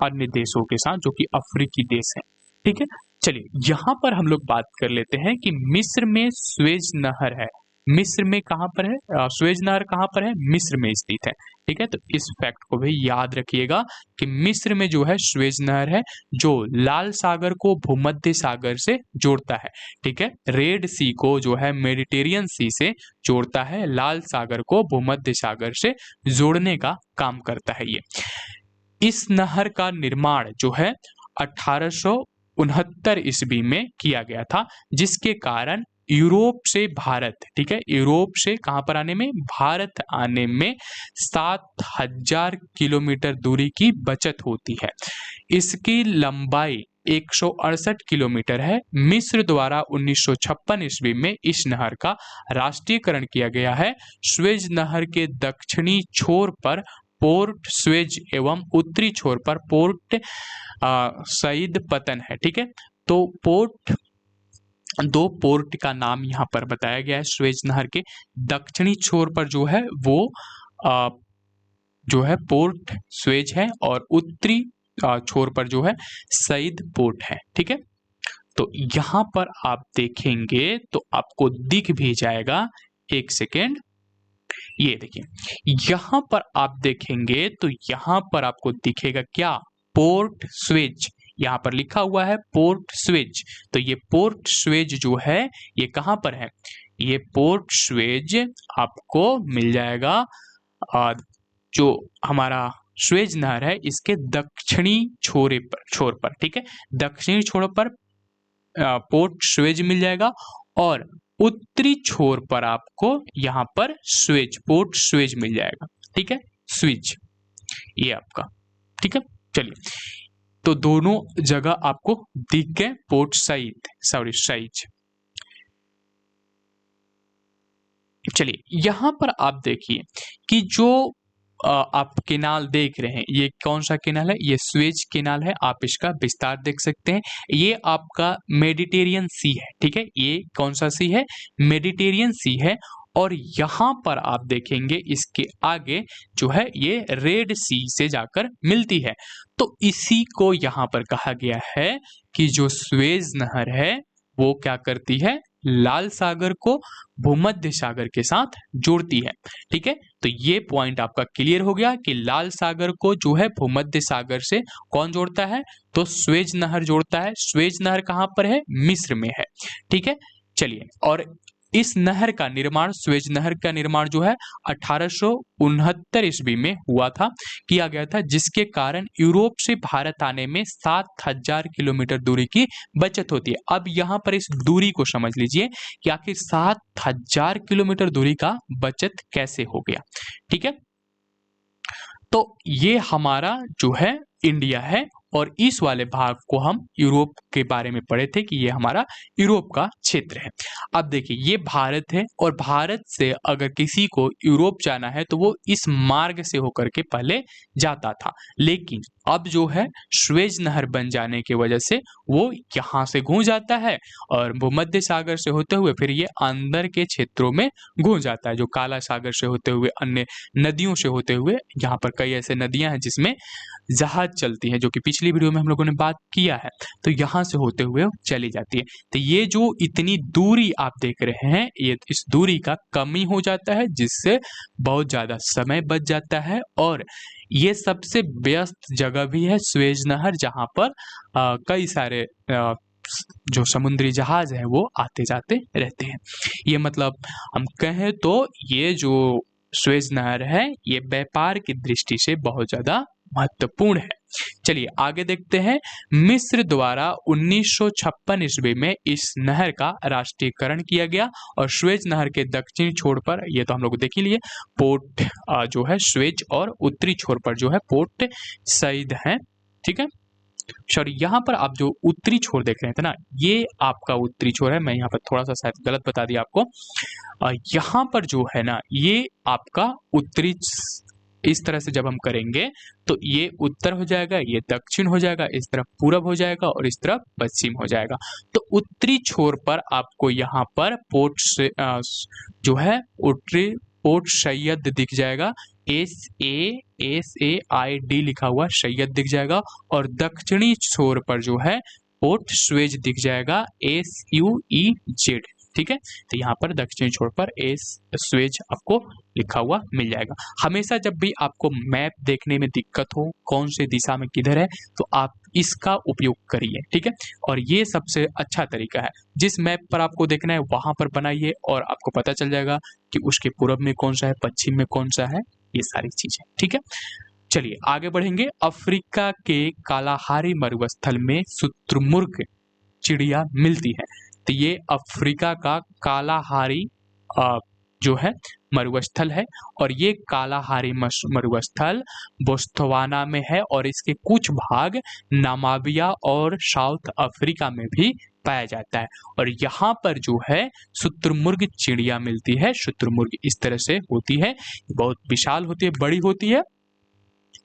अन्य देशों के साथ, जो कि अफ्रीकी देश हैं। ठीक है, चलिए यहाँ पर हम लोग बात कर लेते हैं कि मिस्र में स्वेज नहर है। मिस्र में कहाँ पर है, स्वेज नहर कहाँ पर है, मिस्र में स्थित है। ठीक है, तो इस फैक्ट को भी याद रखिएगा कि मिस्र में जो है स्वेज नहर है, जो लाल सागर को भूमध्य सागर से जोड़ता है। ठीक है, रेड सी को जो है मेडिटेरियन सी से जोड़ता है, लाल सागर को भूमध्य सागर से जोड़ने का काम करता है ये। इस नहर का निर्माण जो है 1869 ईस्वी में किया गया था, जिसके कारण यूरोप से भारत, ठीक है, यूरोप से कहां पर आने में, भारत आने में 7000 किलोमीटर दूरी की बचत होती है। इसकी लंबाई 168 किलोमीटर है। मिस्र द्वारा 1956 ईस्वी में इस नहर का राष्ट्रीयकरण किया गया है। स्वेज नहर के दक्षिणी छोर पर पोर्ट स्वेज एवं उत्तरी छोर पर पोर्ट सईद पतन है। ठीक है, तो दो पोर्ट का नाम यहाँ पर बताया गया है। स्वेज नहर के दक्षिणी छोर पर जो है वो जो है पोर्ट स्वेज है और उत्तरी छोर पर जो है सईद पोर्ट है। ठीक है, तो यहाँ पर आप देखेंगे तो आपको दिख भी जाएगा, एक सेकेंड, ये देखिए यहाँ पर आप देखेंगे तो यहाँ पर आपको दिखेगा क्या, पोर्ट स्वेज, यहाँ पर लिखा हुआ है पोर्ट स्वेज। तो ये पोर्ट स्वेज जो है ये कहाँ पर है, ये पोर्ट स्वेज आपको मिल जाएगा जो हमारा स्वेज नहर है इसके दक्षिणी छोर पर। ठीक है, दक्षिणी छोर पर पोर्ट स्वेज मिल जाएगा और उत्तरी छोर पर आपको यहाँ पर स्वेज, पोर्ट स्वेज मिल जाएगा। ठीक है, स्विच ये आपका। ठीक है, चलिए तो दोनों जगह आपको दिख गए पोर्ट सईद, सॉरी साइज। चलिए यहां पर आप देखिए कि जो आप केनाल देख रहे हैं, ये कौन सा केनाल है? ये स्वेज केनाल है। आप इसका विस्तार देख सकते हैं। ये आपका मेडिटेरियन सी है, ठीक है। ये कौन सा सी है? मेडिटेरियन सी है। और यहाँ पर आप देखेंगे इसके आगे जो है ये रेड सी से जाकर मिलती है। तो इसी को यहाँ पर कहा गया है कि जो स्वेज नहर है वो क्या करती है? लाल सागर को भूमध्य सागर के साथ जोड़ती है, ठीक है। तो ये पॉइंट आपका क्लियर हो गया कि लाल सागर को जो है भूमध्य सागर से कौन जोड़ता है? तो स्वेज नहर जोड़ता है। स्वेज नहर कहाँ पर है? मिस्र में है, ठीक है। चलिए, और इस नहर का निर्माण, स्वेज नहर का निर्माण जो है 1869 ईस्वी में हुआ था, किया गया था, जिसके कारण यूरोप से भारत आने में 7000 किलोमीटर दूरी की बचत होती है। अब यहाँ पर इस दूरी को समझ लीजिए कि आखिर 7000 किलोमीटर दूरी का बचत कैसे हो गया, ठीक है। तो ये हमारा जो है इंडिया है, और इस वाले भाग को हम यूरोप के बारे में पढ़े थे कि ये हमारा यूरोप का क्षेत्र है। अब देखिए ये भारत है, और भारत से अगर किसी को यूरोप जाना है तो वो इस मार्ग से होकर के पहले जाता था, लेकिन अब जो है स्वेज नहर बन जाने की वजह से वो यहाँ से घूम जाता है और भूमध्य सागर से होते हुए फिर ये अंदर के क्षेत्रों में घूम जाता है, जो काला सागर से होते हुए, अन्य नदियों से होते हुए। यहाँ पर कई ऐसे नदियां हैं जिसमें जहाज चलती है, जो कि पिछली वीडियो में हम लोगों ने बात किया है। तो यहाँ से होते हुए चली जाती है। तो ये जो इतनी दूरी आप देख रहे हैं, ये इस दूरी का कमी हो जाता है, जिससे बहुत ज़्यादा समय बच जाता है। और ये सबसे व्यस्त जगह भी है स्वेज नहर, जहाँ पर कई सारे जो समुद्री जहाज है वो आते जाते रहते हैं। ये मतलब हम कहें तो ये जो स्वेज नहर है ये व्यापार की दृष्टि से बहुत ज़्यादा महत्वपूर्ण है। चलिए आगे देखते हैं। मिस्र द्वारा 1956 ईस्वी में इस नहर का राष्ट्रीयकरण किया गया, और स्वेज नहर के दक्षिणी छोर पर, ये तो हम लोग देख ही लिए, पोर्ट जो है स्वेज, और उत्तरी छोर पर जो है पोर्ट सईद है, ठीक है। सॉरी, यहाँ पर आप जो उत्तरी छोर देख रहे थे ना, ये आपका उत्तरी छोर है। मैं यहाँ पर थोड़ा सा शायद गलत बता दिया आपको। यहाँ पर जो है ना ये आपका उत्तरी, इस तरह से जब हम करेंगे तो ये उत्तर हो जाएगा, ये दक्षिण हो जाएगा, इस तरफ पूरब हो जाएगा और इस तरफ पश्चिम हो जाएगा। तो उत्तरी छोर पर आपको यहाँ पर पोर्ट से जो है उत्तरी पोर्ट सैयद दिख जाएगा, SAID लिखा हुआ सैयद दिख जाएगा। और दक्षिणी छोर पर जो है पोर्ट स्वेज दिख जाएगा, SUEZ, ठीक है। तो यहाँ पर दक्षिणी छोर पर स्वेज आपको लिखा हुआ मिल जाएगा। हमेशा जब भी आपको मैप देखने में दिक्कत हो कौन से दिशा में किधर है, तो आप इसका उपयोग करिए, ठीक है। और ये सबसे अच्छा तरीका है। जिस मैप पर आपको देखना है वहां पर बनाइए और आपको पता चल जाएगा कि उसके पूरब में कौन सा है, पश्चिम में कौन सा है, ये सारी चीजें, ठीक है। चलिए आगे बढ़ेंगे। अफ्रीका के कालाहारी मरुस्थल में शुतुरमुर्ग चिड़िया मिलती है। तो ये अफ्रीका का कालाहारी जो है मरुस्थल है, और ये कालाहारी मरुस्थल बोत्सवाना में है, और इसके कुछ भाग नामीबिया और साउथ अफ्रीका में भी पाया जाता है। और यहाँ पर जो है शुतुरमुर्ग चिड़िया मिलती है। शुतुरमुर्ग इस तरह से होती है, बहुत विशाल होती है, बड़ी होती है,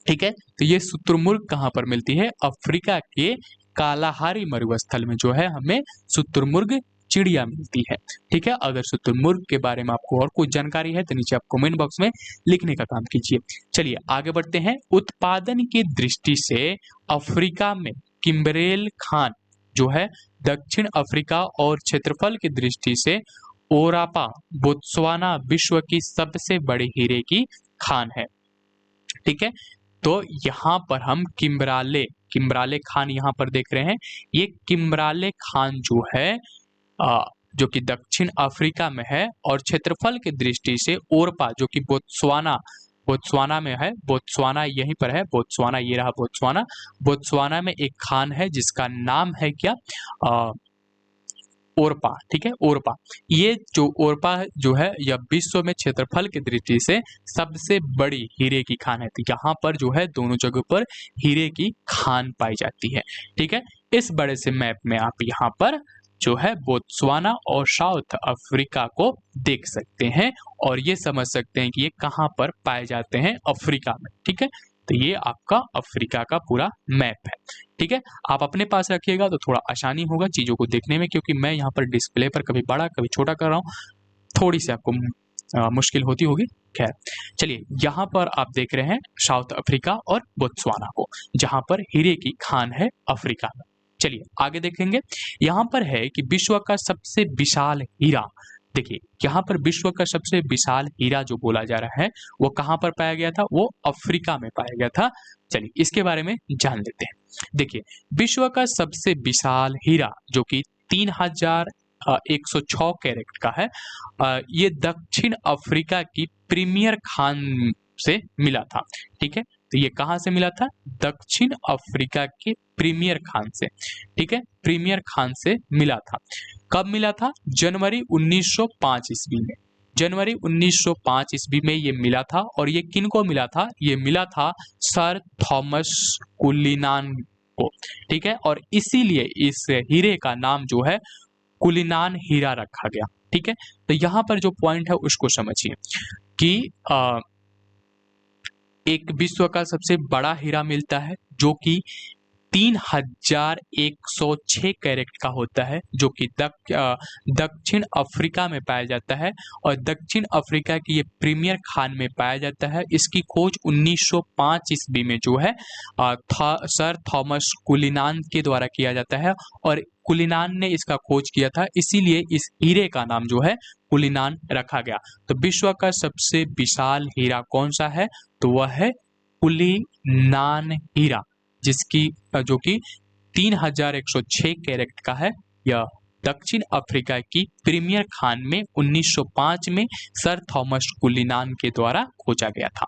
ठीक है। तो ये शुतुरमुर्ग कहाँ पर मिलती है? अफ्रीका के कालाहारी मरुस्थल में जो है हमें शुतुरमुर्ग चिड़िया मिलती है, ठीक है। अगर शुतुरमुर्ग के बारे में आपको और कुछ जानकारी है तो नीचे आप कमेंट बॉक्स में लिखने का काम कीजिए। चलिए आगे बढ़ते हैं। उत्पादन की दृष्टि से अफ्रीका में किम्बरेल खान जो है दक्षिण अफ्रीका, और क्षेत्रफल की दृष्टि से ओरापा बोत्सवाना विश्व की सबसे बड़ी हीरे की खान है, ठीक है। तो यहाँ पर हम किम्बराले खान यहाँ पर देख रहे हैं। ये किम्बराले खान जो है जो कि दक्षिण अफ्रीका में है, और क्षेत्रफल की दृष्टि से ओरपा जो कि बोत्सवाना में है। बोत्सवाना यहीं पर है, बोत्सवाना, ये रहा बोत्सवाना। बोत्सवाना में एक खान है जिसका नाम है क्या? ओरपा, ठीक है, ओरपा। ये जो ओरपा जो है यह विश्व में क्षेत्रफल की दृष्टि से सबसे बड़ी हीरे की खान है। तो यहाँ पर जो है दोनों जगह पर हीरे की खान पाई जाती है, ठीक है। इस बड़े से मैप में आप यहाँ पर जो है बोत्सवाना और साउथ अफ्रीका को देख सकते हैं और ये समझ सकते हैं कि ये कहाँ पर पाए जाते हैं, अफ्रीका में। ठीक है, तो ये आपका अफ्रीका का पूरा मैप है। ठीक है, आप अपने पास रखिएगा तो थोड़ा आसानी होगा चीज़ों को देखने में, क्योंकि मैं यहाँ पर डिस्प्ले पर कभी बड़ा कभी छोटा कर रहा हूँ, थोड़ी सी आपको मुश्किल होती होगी। खैर चलिए, यहाँ पर आप देख रहे हैं साउथ अफ्रीका और बोत्सवाना को, जहाँ पर हीरे की खान है अफ्रीका में। चलिए आगे देखेंगे, यहाँ पर है कि विश्व का सबसे विशाल हीरा। देखिए यहाँ पर विश्व का सबसे विशाल हीरा जो बोला जा रहा है वो कहाँ पर पाया गया था, वो अफ्रीका में पाया गया था। चलिए इसके बारे में जान लेते हैं। देखिए विश्व का सबसे विशाल हीरा जो कि 3106 कैरेट का है, ये दक्षिण अफ्रीका की प्रीमियर खान से मिला था। ठीक है, तो ये कहाँ से मिला था, दक्षिण अफ्रीका के प्रीमियर खान से। ठीक है, प्रीमियर खान से मिला था। कब मिला था, जनवरी 1905 ईस्वी में। जनवरी 1905 ईस्वी में ये मिला था। और ये किन को मिला था, ये मिला था सर थॉमस कुलिनान को। ठीक है, और इसीलिए इस हीरे का नाम जो है कुलिनान हीरा रखा गया। ठीक है, तो यहाँ पर जो पॉइंट है उसको समझिए कि एक विश्व का सबसे बड़ा हीरा मिलता है जो कि 3106 कैरेट का होता है, जो कि दक्षिण अफ्रीका में पाया जाता है और दक्षिण अफ्रीका की ये प्रीमियर खान में पाया जाता है। इसकी खोज 1905 ईस्वी में जो है सर थॉमस कुलिनान के द्वारा किया जाता है और कुलिनान ने इसका खोज किया था, इसीलिए इस हीरे का नाम जो है कुलिनान रखा गया। तो विश्व का सबसे विशाल हीरा कौन सा है, तो वह है कुलिनान हीरा, जिसकी जो कि 3106 कैरेट का है। यह दक्षिण अफ्रीका की प्रीमियर खान में 1905 में सर थॉमस कुलिनान के द्वारा खोजा गया था।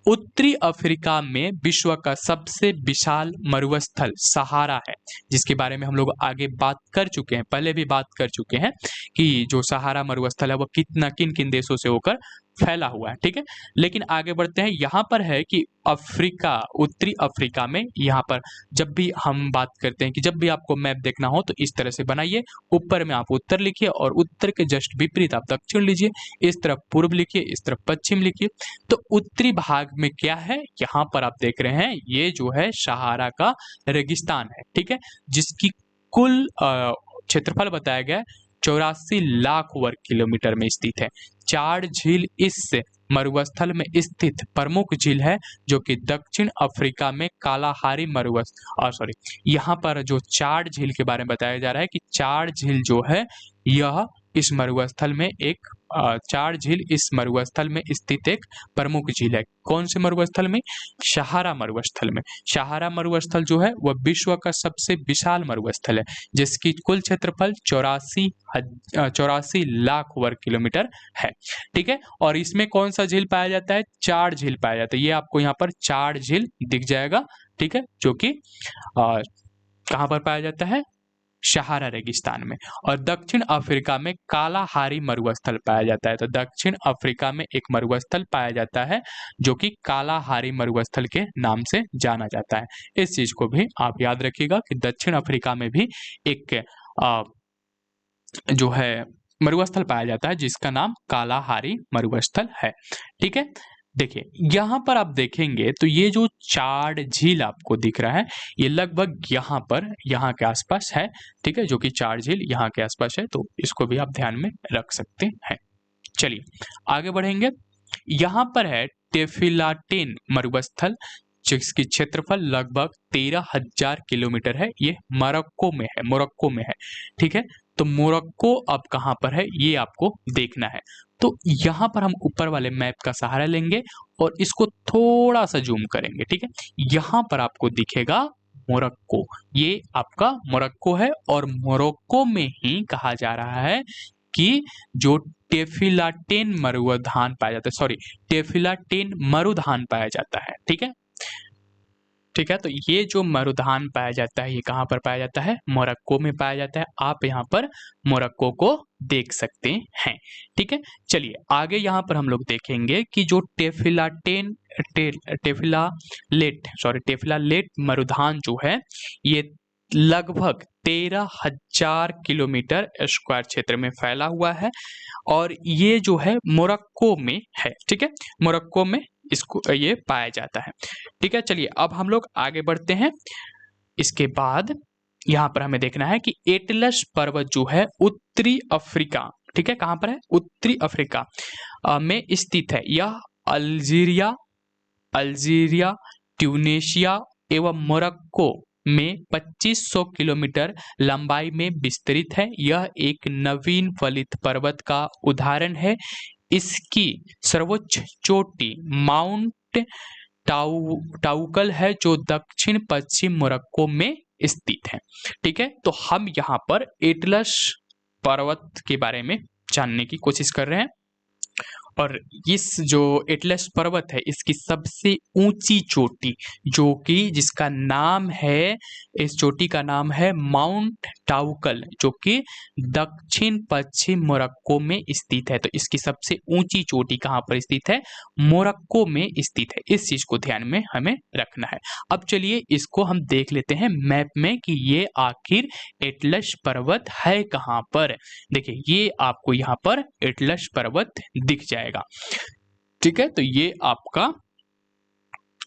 उत्तरी अफ्रीका में विश्व का सबसे विशाल मरुस्थल सहारा है, जिसके बारे में हम लोग आगे बात कर चुके हैं, पहले भी बात कर चुके हैं कि जो सहारा मरुस्थल है वह किन किन देशों से होकर फैला हुआ है। ठीक है, लेकिन आगे बढ़ते हैं। यहाँ पर है कि अफ्रीका, उत्तरी अफ्रीका में, यहाँ पर जब भी हम बात करते हैं कि जब भी आपको मैप देखना हो तो इस तरह से बनाइए, ऊपर में आप उत्तर लिखिए और उत्तर के जस्ट विपरीत आप दक्षिण लीजिए, इस तरफ पूर्व लिखिए, इस तरफ पश्चिम लिखिए। तो उत्तरी भाग में क्या है, यहाँ पर आप देख रहे हैं ये जो है सहारा का रेगिस्तान है। ठीक है, जिसकी कुल क्षेत्रफल बताया गया 84 लाख वर्ग किलोमीटर में स्थित है। चार झील इस मरुस्थल में स्थित प्रमुख झील है, जो कि दक्षिण अफ्रीका में कालाहारी यहाँ पर जो चार झील के बारे में बताया जा रहा है कि चार झील जो है यह इस मरुस्थल में एक चार झील इस मरुस्थल में स्थित एक प्रमुख झील है। कौन से मरुस्थल में, सहारा मरुस्थल में। सहारा मरुस्थल जो है वह विश्व का सबसे विशाल मरुस्थल है, जिसकी कुल क्षेत्रफल 84 लाख वर्ग किलोमीटर है। ठीक है, और इसमें कौन सा झील पाया जाता है, चार झील पाया जाता है। ये आपको यहाँ पर चार झील दिख जाएगा। ठीक है, जो कि कहाँ पर पाया जाता है, सहारा रेगिस्तान में। और दक्षिण अफ्रीका में कालाहारी मरुस्थल पाया जाता है। तो दक्षिण अफ्रीका में एक मरुस्थल पाया जाता है जो कि कालाहारी मरुस्थल के नाम से जाना जाता है। इस चीज को भी आप याद रखिएगा कि दक्षिण अफ्रीका में भी एक जो है मरुस्थल पाया जाता है जिसका नाम कालाहारी मरुस्थल है। ठीक है, देखिए यहाँ पर आप देखेंगे तो ये जो चार झील आपको दिख रहा है ये लगभग यहाँ के आसपास है। ठीक है, जो कि चार झील यहाँ के आसपास है, तो इसको भी आप ध्यान में रख सकते हैं। चलिए आगे बढ़ेंगे। यहाँ पर है टेफिलाटेन मरुस्थल, जिसकी क्षेत्रफल लगभग 13,000 किलोमीटर है। ये मोरक्को में है। ठीक है, तो मोरक्को अब कहाँ पर है ये आपको देखना है। तो यहाँ पर हम ऊपर वाले मैप का सहारा लेंगे और इसको थोड़ा सा जूम करेंगे। ठीक है, यहाँ पर आपको दिखेगा मोरक्को, ये आपका मोरक्को है और मोरक्को में ही कहा जा रहा है कि जो टेफिलाटेन मरुधान पाया जाता है, टेफिलाटेन मरुधान पाया जाता है। ठीक है, तो ये जो मरुधान पाया जाता है ये कहाँ पर पाया जाता है, मोरक्को में पाया जाता है। आप यहाँ पर मोरक्को को देख सकते हैं। ठीक है, चलिए आगे यहाँ पर हम लोग देखेंगे कि जो टेफिलालेट मरुधान जो है ये लगभग 13,000 किलोमीटर स्क्वायर क्षेत्र में फैला हुआ है और ये जो है मोरक्को में है। ठीक है, मोरक्को में इसको ये पाया जाता है। ठीक है, चलिए अब हम लोग आगे बढ़ते हैं। इसके बाद यहाँ पर हमें देखना है कि एटलस पर्वत जो है उत्तरी अफ्रीका, ठीक है, कहाँ पर है? उत्तरी अफ्रीका में स्थित है। यह अल्जीरिया, ट्यूनेशिया एवं मोरक्को में 2500 किलोमीटर लंबाई में विस्तृत है। यह एक नवीन वलित पर्वत का उदाहरण है। इसकी सर्वोच्च चोटी माउंट टाउकल है जो दक्षिण पश्चिम मोरक्को में स्थित है। ठीक है, तो हम यहाँ पर एटलस पर्वत के बारे में जानने की कोशिश कर रहे हैं और इस जो एटलस पर्वत है इसकी सबसे ऊंची चोटी जो कि जिसका नाम है, इस चोटी का नाम है माउंट टाउकल जो कि दक्षिण पश्चिम मोरक्को में स्थित है। तो इसकी सबसे ऊंची चोटी कहाँ पर स्थित है? मोरक्को में स्थित है। इस चीज को ध्यान में हमें रखना है। अब चलिए इसको हम देख लेते हैं मैप में कि ये आखिर एटलस पर्वत है कहाँ पर। देखिए ये आपको यहाँ पर एटलस पर्वत दिख जाएगा। ठीक है, तो ये आपका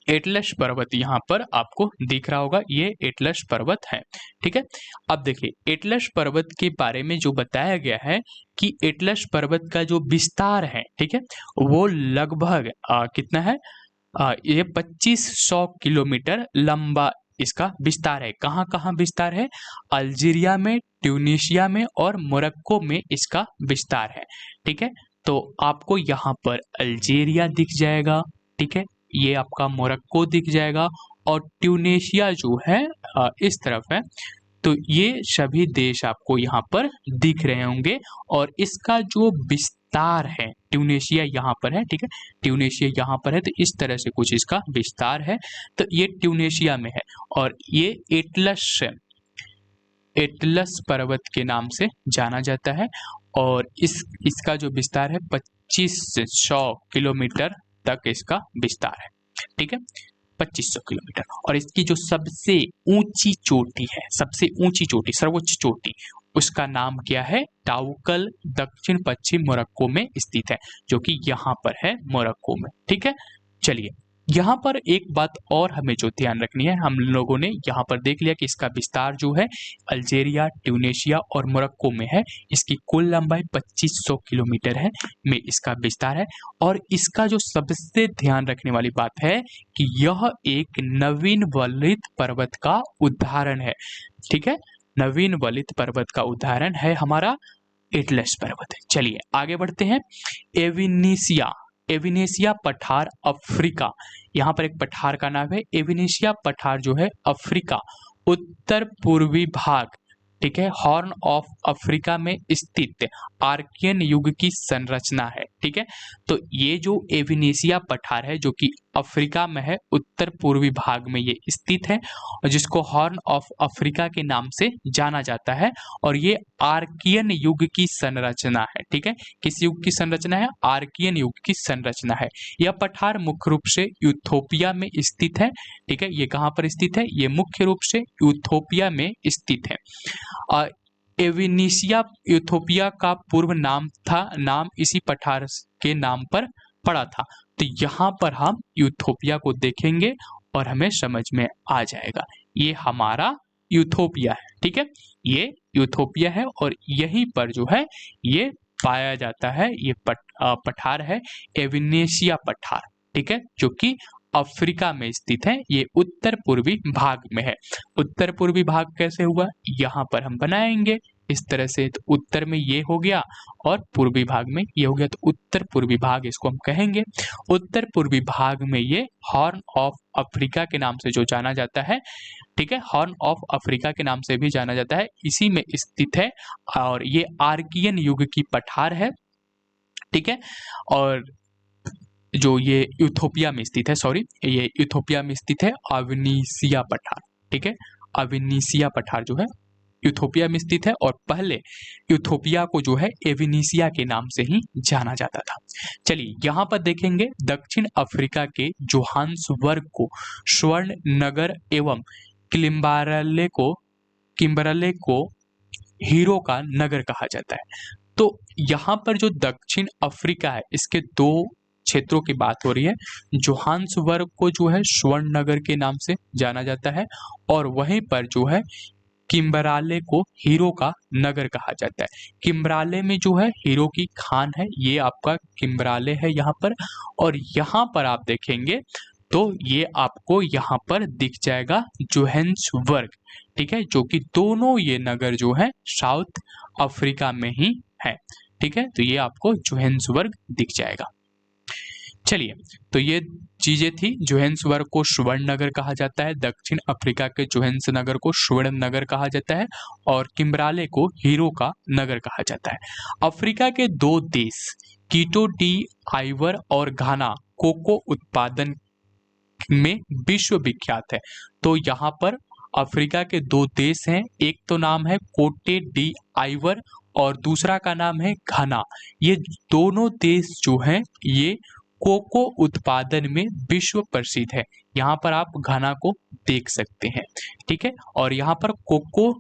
एटलस पर्वत यहाँ पर आपको दिख रहा होगा, ये एटलस पर्वत है। ठीक है, अब देखिए एटलस पर्वत के बारे में जो बताया गया है कि एटलस पर्वत का जो विस्तार है, ठीक है, वो लगभग कितना है? ये 2500 किलोमीटर लंबा इसका विस्तार है। कहाँ कहाँ विस्तार है? अल्जीरिया में, ट्यूनीशिया में और मोरक्को में इसका विस्तार है। ठीक है, तो आपको यहाँ पर अल्जीरिया दिख जाएगा। ठीक है, ये आपका मोरक्को दिख जाएगा और ट्यूनीशिया जो है इस तरफ है। तो ये सभी देश आपको यहाँ पर दिख रहे होंगे और इसका जो विस्तार है, ट्यूनीशिया यहाँ पर है। ठीक है, ट्यूनीशिया यहाँ पर है, तो इस तरह से कुछ इसका विस्तार है। तो ये ट्यूनीशिया में है और ये एटलस पर्वत के नाम से जाना जाता है और इसका जो विस्तार है 2500 किलोमीटर तक इसका विस्तार है। ठीक है, 2500 किलोमीटर। और इसकी जो सबसे ऊंची चोटी है, सबसे ऊंची चोटी, सर्वोच्च चोटी, उसका नाम क्या है? टाउकल, दक्षिण पश्चिम मोरक्को में स्थित है, जो कि यहाँ पर है मोरक्को में। ठीक है, चलिए यहाँ पर एक बात और हमें जो ध्यान रखनी है, हम लोगों ने यहाँ पर देख लिया कि इसका विस्तार जो है अल्जीरिया, ट्यूनीशिया और मोरक्को में है। इसकी कुल लंबाई 2500 किलोमीटर है में इसका विस्तार है और इसका जो सबसे ध्यान रखने वाली बात है कि यह एक नवीन वलित पर्वत का उदाहरण है। ठीक है, नवीन वलित पर्वत का उदाहरण है हमारा एटलस पर्वत। चलिए आगे बढ़ते हैं। एविनेशिया पठार अफ्रीका, यहाँ पर एक पठार का नाम है एविनेशिया पठार जो है अफ्रीका उत्तर पूर्वी भाग, ठीक है, हॉर्न ऑफ अफ्रीका में स्थित आर्कियन युग की संरचना है। ठीक है, तो ये जो एविनेशिया पठार है जो कि अफ्रीका में है, उत्तर पूर्वी भाग में ये स्थित है और जिसको हॉर्न ऑफ अफ्रीका के नाम से जाना जाता है और ये आर्कियन युग की संरचना है। ठीक है, किस युग की संरचना है? आर्कियन युग की संरचना है। यह पठार मुख्य रूप से यूथोपिया में स्थित है। ठीक है, ये कहाँ पर स्थित है? ये मुख्य रूप से यूथोपिया में स्थित है। एविनेशिया यूथोपिया का पूर्व नाम था, नाम इसी पठार के नाम पर पड़ा था। तो यहाँ पर हम यूथोपिया को देखेंगे और हमें समझ में आ जाएगा ये हमारा यूथोपिया है। ठीक है, ये यूथोपिया है और यहीं पर जो है ये पाया जाता है, ये पठार है एविनेशिया पठार। ठीक है, जो कि अफ्रीका में स्थित है, ये उत्तर पूर्वी भाग में है। उत्तर पूर्वी भाग कैसे हुआ? यहाँ पर हम बनाएंगे इस तरह से, तो उत्तर में ये हो गया और पूर्वी भाग में ये हो गया, तो उत्तर पूर्वी भाग इसको हम कहेंगे। उत्तर पूर्वी भाग में ये हॉर्न ऑफ अफ्रीका के नाम से जो जाना जाता है, ठीक है, हॉर्न ऑफ अफ्रीका के नाम से भी जाना जाता है, इसी में स्थित है और ये आर्कियन युग की पठार है। ठीक है, और जो ये यूथोपिया में स्थित है, सॉरी, ये यूथोपिया में स्थित है एविनेशिया पठार। ठीक है, एविनेशिया पठार जो है यूथोपिया में स्थित है और पहले यूथोपिया को जो है एविनेशिया के नाम से ही जाना जाता था। चलिए यहाँ पर देखेंगे दक्षिण अफ्रीका के जोहान्सबर्ग को स्वर्ण नगर एवं किलिम्बारेले को किम्बरले को हीरो का नगर कहा जाता है। तो यहाँ पर जो दक्षिण अफ्रीका है इसके दो क्षेत्रों की बात हो रही है। जोहान्सबर्ग को जो है स्वर्ण नगर के नाम से जाना जाता है और वहीं पर जो है किम्बराले को हीरो का नगर कहा जाता है। किम्बराले में जो है हीरो की खान है, ये आपका किम्बराले है यहाँ पर। और यहाँ पर आप देखेंगे तो ये आपको यहाँ पर दिख जाएगा जोहान्सबर्ग, ठीक है, जो कि दोनों ये नगर जो है साउथ अफ्रीका में ही है, ठीक है। तो ये आपको जोहान्सबर्ग दिख जाएगा। चलिए, तो ये चीजें थी। जोहान्सबर्ग को स्वर्ण नगर कहा जाता है, दक्षिण अफ्रीका के जोहान्सनगर को स्वर्ण नगर कहा जाता है और किम्बराले को हीरो का नगर कहा जाता है। अफ्रीका के दो देश कीटो डी आइवर और घाना कोको उत्पादन में विश्व विख्यात है। तो यहाँ पर अफ्रीका के दो देश हैं, एक तो नाम है कोटे डी आइवर और दूसरा का नाम है घाना। ये दोनों देश जो हैं ये कोको उत्पादन में विश्व प्रसिद्ध है। यहाँ पर आप घाना को देख सकते हैं, ठीक है, और यहाँ पर कोको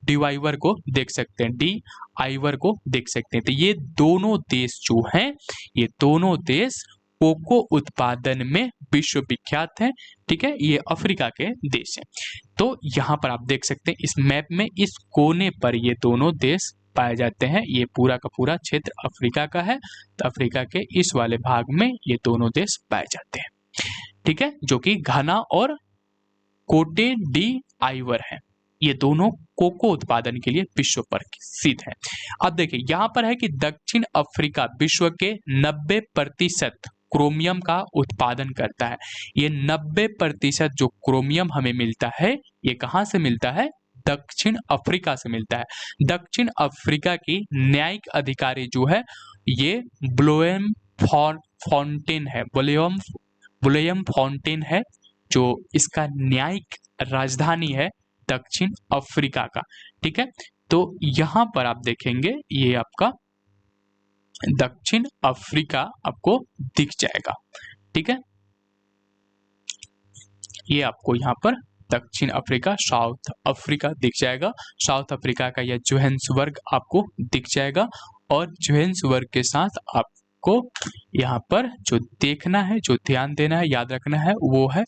डिवाइवर को देख सकते हैं, डी आइवर को देख सकते हैं। तो ये दोनों देश जो हैं ये दोनों देश कोको उत्पादन में विश्व विख्यात है, ठीक है, ये अफ्रीका के देश हैं। तो यहाँ पर आप देख सकते हैं इस मैप में इस कोने पर ये दोनों देश पाए जाते हैं। ये पूरा का पूरा क्षेत्र अफ्रीका का है, तो अफ्रीका के इस वाले भाग में ये दोनों देश पाए जाते हैं, ठीक है, जो कि घाना और कोटे डी आइवर है। ये दोनों कोको उत्पादन के लिए विश्व प्रसिद्ध है। अब देखिए यहाँ पर है कि दक्षिण अफ्रीका विश्व के 90% क्रोमियम का उत्पादन करता है। ये 90% जो क्रोमियम हमें मिलता है ये कहाँ से मिलता है? दक्षिण अफ्रीका से मिलता है। दक्षिण अफ्रीका की न्यायिक अधिकारी जो है ये ब्लोएम फाउंटेन है, ब्लोएम फाउंटेन है, जो इसका न्यायिक राजधानी है दक्षिण अफ्रीका का, ठीक है। तो यहाँ पर आप देखेंगे ये आपका दक्षिण अफ्रीका आपको दिख जाएगा, ठीक है, ये आपको यहाँ पर दक्षिण अफ्रीका, साउथ अफ्रीका दिख जाएगा। साउथ अफ्रीका का यह जोहान्सबर्ग आपको दिख जाएगा और जोहान्सबर्ग के साथ आपको यहाँ पर जो देखना है, जो ध्यान देना है, याद रखना है वो है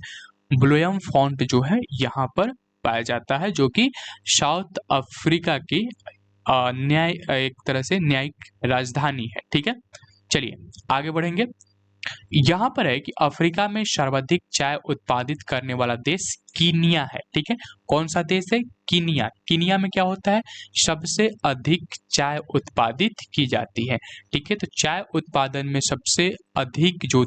ब्लोएम फाउंट जो है यहाँ पर पाया जाता है, जो कि साउथ अफ्रीका की न्याय एक तरह से न्यायिक राजधानी है, ठीक है। चलिए आगे बढ़ेंगे। यहाँ पर है कि अफ्रीका में सर्वाधिक चाय उत्पादित करने वाला देश कीनिया है, ठीक है। कौन सा देश है? कीनिया। कीनिया में क्या होता है? सबसे अधिक चाय उत्पादित की जाती है, ठीक है। तो चाय उत्पादन में सबसे अधिक जो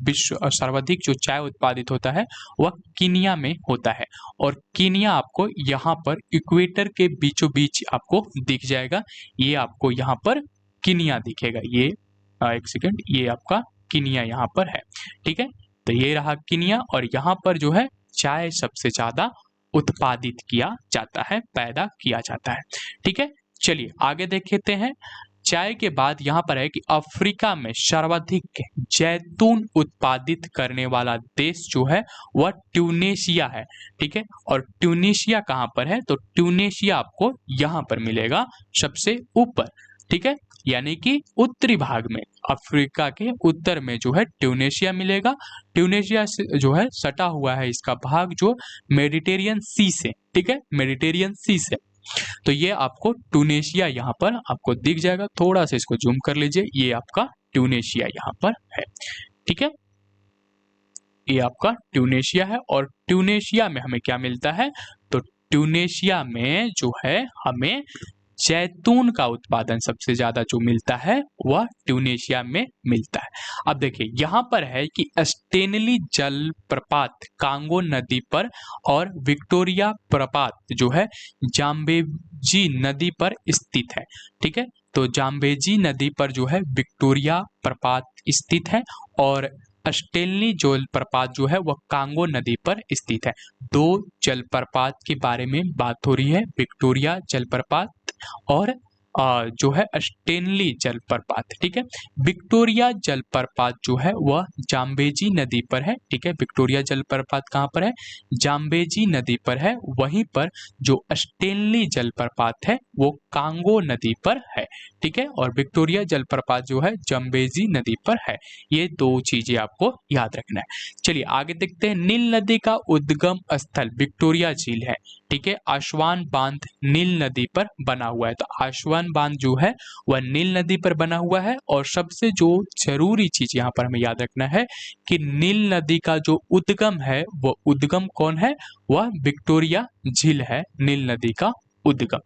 विश्व सर्वाधिक जो चाय उत्पादित होता है वह कीनिया में होता है। और कीनिया आपको यहाँ पर इक्वेटर के बीचों बीच आपको दिख जाएगा। ये आपको यहाँ पर कीनिया दिखेगा। ये एक सेकेंड, ये आपका कीनिया यहाँ पर है, ठीक है। तो ये रहा कीनिया और यहाँ पर जो है चाय सबसे ज्यादा उत्पादित किया जाता है, पैदा किया जाता है, ठीक है। चलिए आगे देखते हैं। चाय के बाद यहाँ पर है कि अफ्रीका में सर्वाधिक जैतून उत्पादित करने वाला देश जो है वह ट्यूनेशिया है, ठीक है। और ट्यूनेशिया कहाँ पर है? तो ट्यूनेशिया आपको यहाँ पर मिलेगा सबसे ऊपर, ठीक है, यानी कि उत्तरी भाग में, अफ्रीका के उत्तर में जो है ट्यूनेशिया मिलेगा। ट्यूनेशिया से जो है सटा हुआ है इसका भाग जो मेडिटेरियन सी से, ठीक है, मेडिटेरियन सी से। तो ये आपको ट्यूनेशिया यहाँ पर आपको दिख जाएगा। थोड़ा सा इसको जूम कर लीजिए, ये आपका ट्यूनेशिया यहाँ पर है, ठीक है, ये आपका ट्यूनेशिया है। और ट्यूनेशिया में हमें क्या मिलता है? तो ट्यूनेशिया में जो है हमें जैतून का उत्पादन सबसे ज्यादा जो मिलता है वह ट्यूनेशिया में मिलता है। अब देखिए यहाँ पर है कि स्टेनली जलप्रपात कांगो नदी पर और विक्टोरिया प्रपात जो है जाम्बेजी नदी पर स्थित है, ठीक है। तो जाम्बेजी नदी पर जो है विक्टोरिया प्रपात स्थित है और स्टेनली जलप्रपात जो है वह कांगो नदी पर स्थित है। दो जलप्रपात के बारे में बात हो रही है, विक्टोरिया जलप्रपात और जो है स्टेनली जलप्रपात, ठीक है। विक्टोरिया जलप्रपात जो है वह जाम्बेजी नदी पर है, ठीक है। विक्टोरिया जलप्रपात कहाँ पर है? जाम्बेजी नदी पर है। वहीं पर जो स्टेनली जलप्रपात है वो कांगो नदी पर है, ठीक है। और विक्टोरिया जलप्रपात जो है जाम्बेजी नदी पर है। ये दो चीजें आपको याद रखना है। चलिए आगे देखते हैं। नील नदी का उद्गम स्थल विक्टोरिया झील है, ठीक है। आस्वान बांध नील नदी पर बना हुआ है। तो आस्वान बांध जो है वह नील नदी पर बना हुआ है। और सबसे जो जरूरी चीज यहाँ पर हमें याद रखना है कि नील नदी का जो उद्गम है वो उद्गम कौन है? वह विक्टोरिया झील है, नील नदी का उद्गम।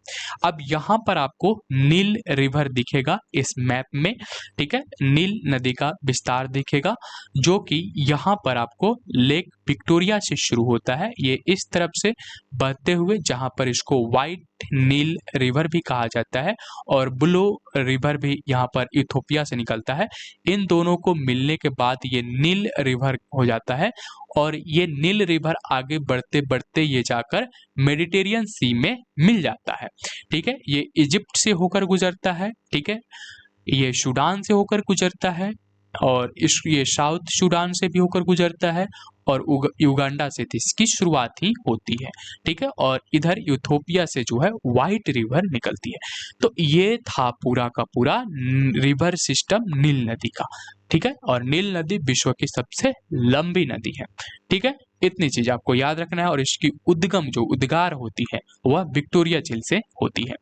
अब यहाँ पर आपको नील रिवर दिखेगा इस मैप में, ठीक है। नील नदी का विस्तार दिखेगा जो कि यहाँ पर आपको लेक विक्टोरिया से शुरू होता है। ये इस तरफ से बहते हुए, जहाँ पर इसको व्हाइट नील रिवर भी कहा जाता है और ब्लू रिवर भी यहाँ पर इथोपिया से निकलता है। इन दोनों को मिलने के बाद ये नील रिवर हो जाता है। और ये नील रिवर आगे बढ़ते बढ़ते ये जाकर मेडिटेरियन सी में मिल जाता है, ठीक है। ये इजिप्ट से होकर गुजरता है, ठीक है। ये सूडान से होकर गुजरता है और ये साउथ सूडान से भी होकर गुजरता है और युगांडा से इसकी शुरुआत ही होती है, ठीक है। और इधर इथोपिया से जो है व्हाइट रिवर निकलती है। तो ये था पूरा का पूरा रिवर सिस्टम नील नदी का, ठीक है। और नील नदी विश्व की सबसे लंबी नदी है, ठीक है। इतनी चीज आपको याद रखना है। और इसकी उद्गम जो उद्गार होती है वह विक्टोरिया झील से होती है।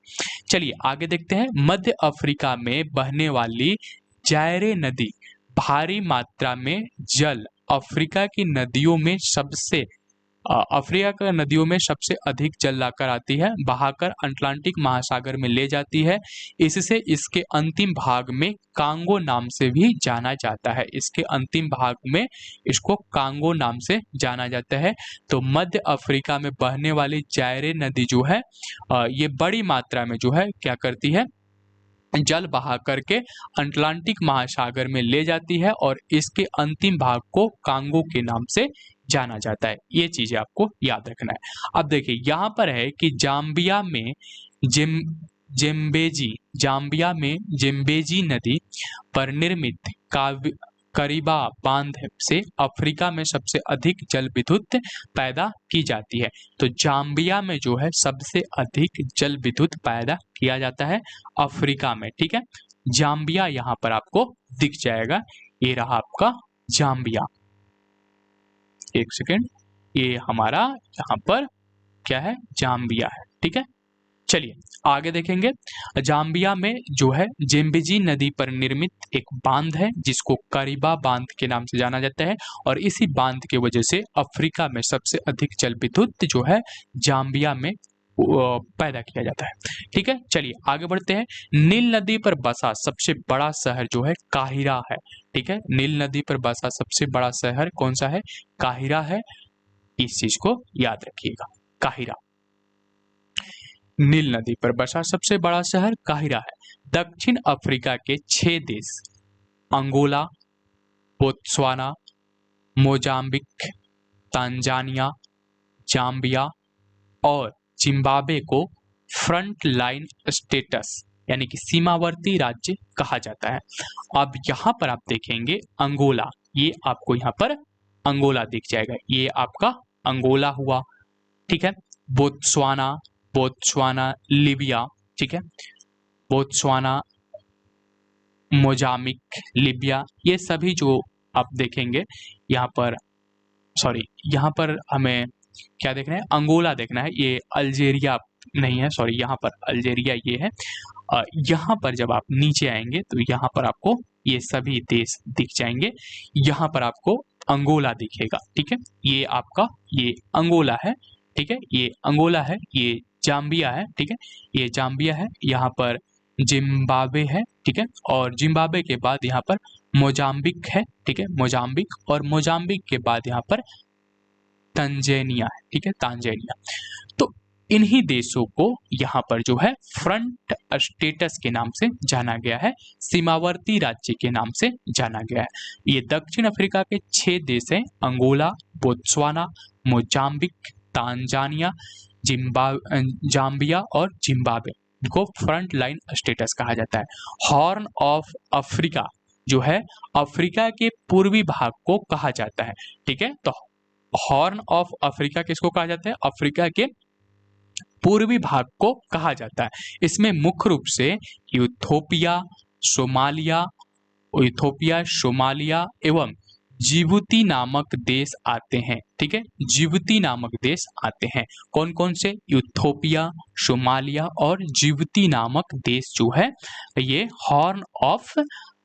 चलिए आगे देखते हैं। मध्य अफ्रीका में बहने वाली जायरे नदी भारी मात्रा में जल अफ्रीका की नदियों में सबसे अफ्रीका का नदियों में सबसे अधिक जल लाकर आती है, बहाकर अटलांटिक महासागर में ले जाती है। इससे इसके अंतिम भाग में कांगो नाम से भी जाना जाता है। इसके अंतिम भाग में इसको कांगो नाम से जाना जाता है। तो मध्य अफ्रीका में बहने वाली जायरे नदी जो है ये बड़ी मात्रा में जो है क्या करती है? जल बहा करके अटलांटिक महासागर में ले जाती है और इसके अंतिम भाग को कांगो के नाम से जाना जाता है। ये चीजें आपको याद रखना है। अब देखिए यहाँ पर है कि जाम्बिया में जिम्बेजी नदी पर निर्मित करीबा बांध से अफ्रीका में सबसे अधिक जल विद्युत पैदा की जाती है। तो जाम्बिया में जो है सबसे अधिक जल विद्युत पैदा किया जाता है अफ्रीका में, ठीक है। जाम्बिया यहाँ पर आपको दिख जाएगा। ये रहा आपका जाम्बिया। एक सेकेंड, ये हमारा यहाँ पर क्या है? जाम्बिया है, ठीक है। चलिए आगे देखेंगे। जाम्बिया में जो है जेम्बेजी नदी पर निर्मित एक बांध है जिसको करीबा बांध के नाम से जाना जाता है। और इसी बांध की वजह से अफ्रीका में सबसे अधिक जल विद्युत जो है जाम्बिया में पैदा किया जाता है, ठीक है। चलिए आगे बढ़ते हैं। नील नदी पर बसा सबसे बड़ा शहर जो है काहिरा है, ठीक है। नील नदी पर बसा सबसे बड़ा शहर कौन सा है? काहिरा है। इस चीज को याद रखिएगा, काहिरा। नील नदी पर बसा सबसे बड़ा शहर काहिरा है। दक्षिण अफ्रीका के 6 देश Angola, Botswana, Mozambique, Tanzania, Zambia और जिम्बाब्वे को फ्रंट लाइन स्टेटस यानी कि सीमावर्ती राज्य कहा जाता है। अब यहाँ पर आप देखेंगे अंगोला, ये आपको यहाँ पर अंगोला दिख जाएगा। ये आपका अंगोला हुआ, ठीक है। बोत्सवाना, लीबिया, ठीक है। बोत्सवाना, मोजाम्बिक, लीबिया, ये सभी जो आप देखेंगे यहाँ पर, सॉरी यहाँ पर हमें क्या देखना है? अंगोला देखना है। ये अल्जेरिया नहीं है, सॉरी यहाँ पर अल्जेरिया ये है। यहाँ पर जब आप नीचे आएंगे तो यहाँ पर आपको ये सभी देश दिख जाएंगे। यहाँ पर आपको अंगोला दिखेगा, ठीक है। ये आपका ये अंगोला है, ठीक है। ये अंगोला है, ये जाम्बिया है, ठीक है। ये जाम्बिया है, यहाँ पर जिम्बाब्वे है, ठीक है। और जिम्बाब्वे के बाद यहाँ पर मोजाम्बिक है, ठीक है। मोजाम्बिक और मोजाम्बिक के बाद यहाँ पर तंजानिया है, ठीक है। तंजानिया। तो इन्हीं देशों को यहाँ पर जो है फ्रंट स्टेटस के नाम से जाना गया है, सीमावर्ती राज्य के नाम से जाना गया है। ये दक्षिण अफ्रीका के 6 देश हैं, Angola, Botswana, Mozambique, Tanzania, Zambia और जिम्बाब्वे। को फ्रंट लाइन स्टेटस कहा जाता है। हॉर्न ऑफ अफ्रीका जो है अफ्रीका के पूर्वी भाग को कहा जाता है। ठीक है, तो हॉर्न ऑफ अफ्रीका किसको कहा जाता है? अफ्रीका के पूर्वी भाग को कहा जाता है। इसमें मुख्य रूप से इथियोपिया, सोमालिया एवं जिबूती नामक देश आते हैं। ठीक है, जिबूती नामक देश आते हैं। कौन कौन से? इथियोपिया, सोमालिया और जिबूती नामक देश जो है ये हॉर्न ऑफ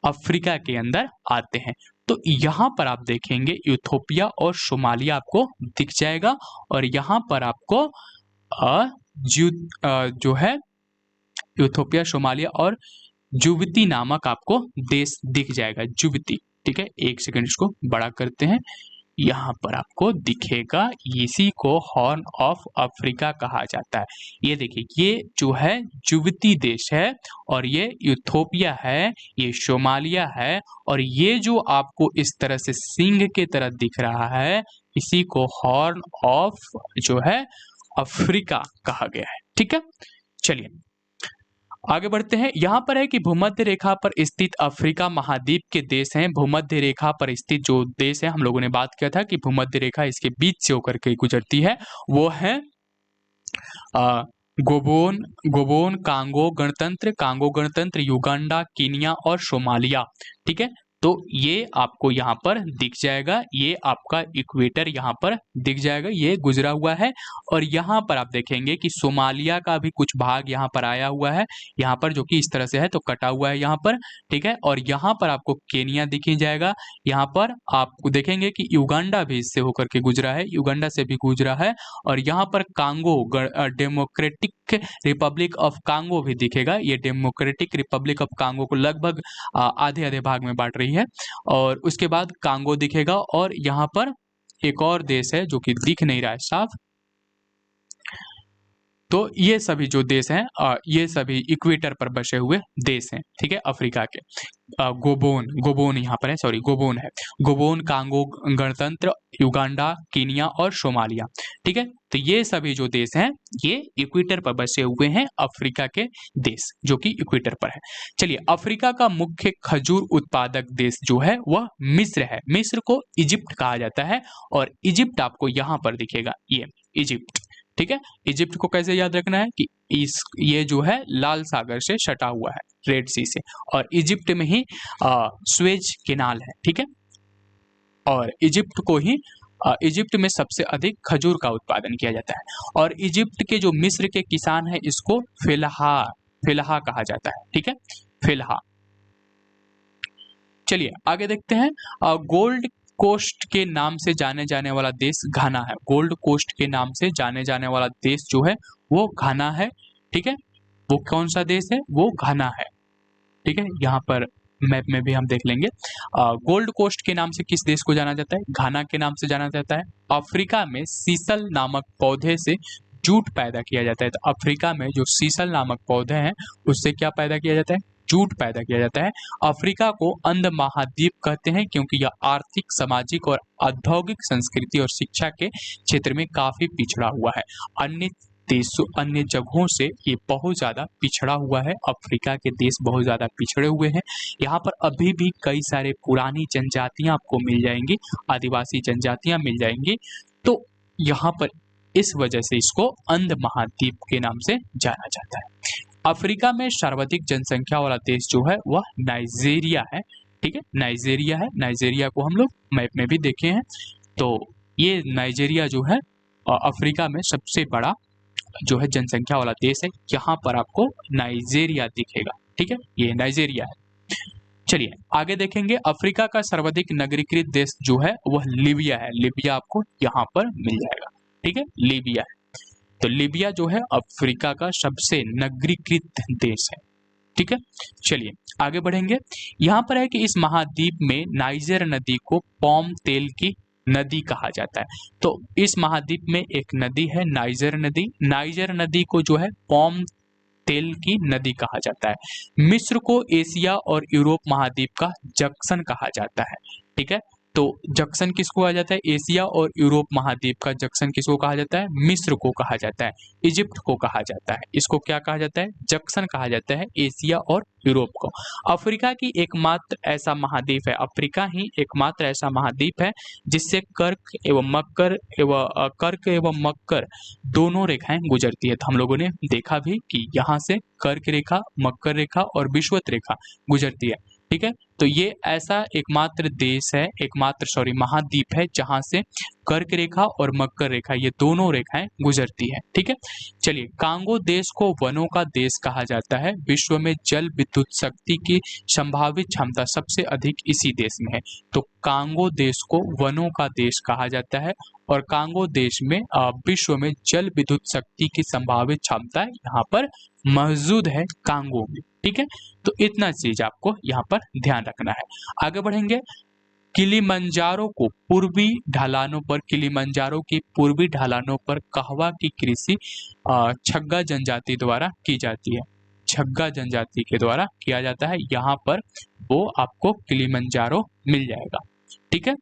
अफ्रीका के अंदर आते हैं। तो यहाँ पर आप देखेंगे इथियोपिया और सोमालिया आपको दिख जाएगा और यहाँ पर आपको जो है इथियोपिया, सोमालिया और जिबूती नामक आपको देश दिख जाएगा। जिबूती, ठीक है, एक सेकंड इसको बड़ा करते हैं, यहाँ पर आपको दिखेगा। इसी को हॉर्न ऑफ अफ्रीका कहा जाता है। ये देखिए, ये जो है जिबूती देश है और ये इथियोपिया है, ये सोमालिया है और ये जो आपको इस तरह से सिंह के तरह दिख रहा है इसी को हॉर्न ऑफ जो है अफ्रीका कहा गया है। ठीक है, चलिए आगे बढ़ते हैं। यहां पर है कि भूमध्य रेखा पर स्थित अफ्रीका महाद्वीप के देश हैं। भूमध्य रेखा पर स्थित जो देश है, हम लोगों ने बात किया था कि भूमध्य रेखा इसके बीच से होकर के गुजरती है, वो है गोबोन, कांगो गणतंत्र, युगांडा, कीनिया और सोमालिया। ठीक है, तो ये आपको यहाँ पर दिख जाएगा, ये आपका इक्वेटर यहाँ पर दिख जाएगा, ये गुजरा हुआ है। और यहाँ पर आप देखेंगे कि सोमालिया का भी कुछ भाग यहाँ पर आया हुआ है, यहाँ पर जो कि इस तरह से है, तो कटा हुआ है यहाँ पर। ठीक है, और यहाँ पर आपको केनिया दिख ही जाएगा। यहाँ पर आपको देखेंगे कि युगांडा भी इससे होकर के गुजरा है, युगांडा से भी गुजरा है। और यहाँ पर Congo, democratic Republic of Congo भी दिखेगा। ये डेमोक्रेटिक रिपब्लिक ऑफ कांगो को लगभग आधे आधे भाग में बांट रही है। और उसके बाद कांगो दिखेगा और यहाँ पर एक और देश है जो कि दिख नहीं रहा है साफ। तो ये सभी जो देश हैं ये सभी इक्वेटर पर बसे हुए देश हैं। ठीक है, अफ्रीका के गोबोन यहाँ पर है, सॉरी गोबोन है, गोबोन, कांगो गणतंत्र, युगांडा, कीनिया और सोमालिया। ठीक है, तो ये सभी जो देश हैं ये इक्वेटर पर बसे हुए हैं, अफ्रीका के देश जो कि इक्वेटर पर है। चलिए, अफ्रीका का मुख्य खजूर उत्पादक देश जो है वह मिस्र है। मिस्र को इजिप्ट कहा जाता है और इजिप्ट आपको यहाँ पर दिखेगा, ये इजिप्ट। ठीक है, इजिप्ट को कैसे याद रखना है कि ये जो है लाल सागर से सटा हुआ है, रेड सी से, और इजिप्ट में ही स्वेज कैनाल है। ठीक है, और इजिप्ट में सबसे अधिक खजूर का उत्पादन किया जाता है। और इजिप्ट के जो मिस्र के किसान हैं इसको फेलहा कहा जाता है। ठीक है, फेलहा। चलिए आगे देखते हैं। गोल्ड कोस्ट के नाम से जाने जाने वाला देश घाना है। गोल्ड कोस्ट के नाम से जाने जाने वाला देश जो है वो घाना है। ठीक है, वो कौन सा देश है? वो घाना है। ठीक है, यहाँ पर मैप में भी हम देख लेंगे। गोल्ड कोस्ट के नाम से किस देश को जाना जाता है? घाना के नाम से जाना जाता है। अफ्रीका में सीसल नामक पौधे से जूट पैदा किया जाता है। तो अफ्रीका में जो सीसल नामक पौधे हैं उससे क्या पैदा किया जाता है? जूट पैदा किया जाता है। अफ्रीका को अंध महाद्वीप कहते हैं क्योंकि यह आर्थिक, सामाजिक और औद्योगिक संस्कृति और शिक्षा के क्षेत्र में काफी पिछड़ा हुआ है। अन्य जगहों से ये बहुत ज़्यादा पिछड़ा हुआ है। अफ्रीका के देश बहुत ज़्यादा पिछड़े हुए हैं। यहाँ पर अभी भी कई सारे पुरानी जनजातियाँ आपको मिल जाएंगी, आदिवासी जनजातियाँ मिल जाएंगी। तो यहाँ पर इस वजह से इसको अंध महाद्वीप के नाम से जाना जाता है। अफ्रीका में सर्वाधिक जनसंख्या वाला देश जो है वह नाइजीरिया है। ठीक है, नाइजीरिया है। नाइजीरिया को हम लोग मैप में भी देखे हैं। तो ये नाइजीरिया जो है अफ्रीका में सबसे बड़ा जो है जनसंख्या वाला देश है। यहाँ पर आपको नाइजीरिया दिखेगा। ठीक है, ये नाइजीरिया है। चलिए आगे देखेंगे। अफ्रीका का सर्वाधिक नगरीकृत देश जो है वह लीबिया है। लीबिया आपको यहाँ पर मिल जाएगा। ठीक है, लीबिया है। तो लीबिया जो है अफ्रीका का सबसे नगरीकृत देश है। ठीक है, चलिए आगे बढ़ेंगे। यहाँ पर है कि इस महाद्वीप में नाइजर नदी को पाम तेल की नदी कहा जाता है। तो इस महाद्वीप में एक नदी है नाइजर नदी। नाइजर नदी को जो है पाम तेल की नदी कहा जाता है। मिस्र को एशिया और यूरोप महाद्वीप का जंक्शन कहा जाता है। ठीक है, तो जंक्शन किसको कहा जाता है? एशिया और यूरोप महाद्वीप का जंक्शन किसको कहा जाता है? मिस्र को कहा जाता है, इजिप्ट को कहा जाता है। इसको क्या कहा जाता है? जंक्शन कहा जाता है एशिया और यूरोप को। अफ्रीका की एकमात्र ऐसा महाद्वीप है, अफ्रीका ही एकमात्र ऐसा महाद्वीप है जिससे कर्क एवं मकर दोनों रेखाएं गुजरती है। तो हम लोगों ने देखा भी कि यहाँ से कर्क रेखा, मकर रेखा और विषुवत रेखा गुजरती है। ठीक है, तो ये ऐसा एकमात्र देश है, महाद्वीप है जहां से कर्क रेखा और मकर रेखा ये दोनों रेखाएं गुजरती है। ठीक है, चलिए, कांगो देश को वनों का देश कहा जाता है। विश्व में जल विद्युत शक्ति की संभावित क्षमता सबसे अधिक इसी देश में है। तो कांगो देश को वनों का देश कहा जाता है और कांगो देश में विश्व में जल विद्युत शक्ति की संभावित क्षमता यहाँ पर मौजूद है, कांगो में। ठीक है, तो इतना चीज आपको यहाँ पर ध्यान रखना है। आगे बढ़ेंगे। किलिमंजारो की पूर्वी ढलानों पर कहवा की कृषि छग्गा जनजाति द्वारा की जाती है। छग्गा जनजाति के द्वारा किया जाता है। यहाँ पर वो आपको किलिमंजारो मिल जाएगा। ठीक है,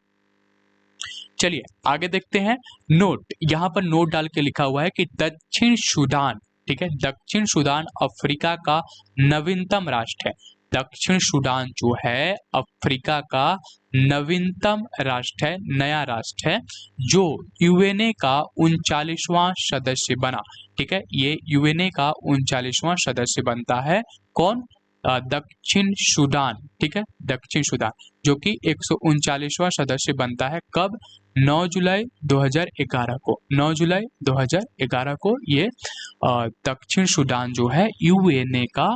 चलिए आगे देखते हैं। नोट, यहाँ पर नोट डाल के लिखा हुआ है कि दक्षिण सूडान, ठीक है, दक्षिण सूडान अफ्रीका का नवीनतम राष्ट्र है। दक्षिण सूडान जो है अफ्रीका का नवीनतम राष्ट्र है, नया राष्ट्र है, जो यूएनए का 39वां सदस्य बना। ठीक है, ये यूएनए का 39वां सदस्य बनता है। कौन? दक्षिण सूडान। ठीक है, दक्षिण सूडान जो कि 139वां सदस्य बनता है। कब? 9 जुलाई 2011 को। 9 जुलाई 2011 को ये दक्षिण सूडान जो है यूएनए का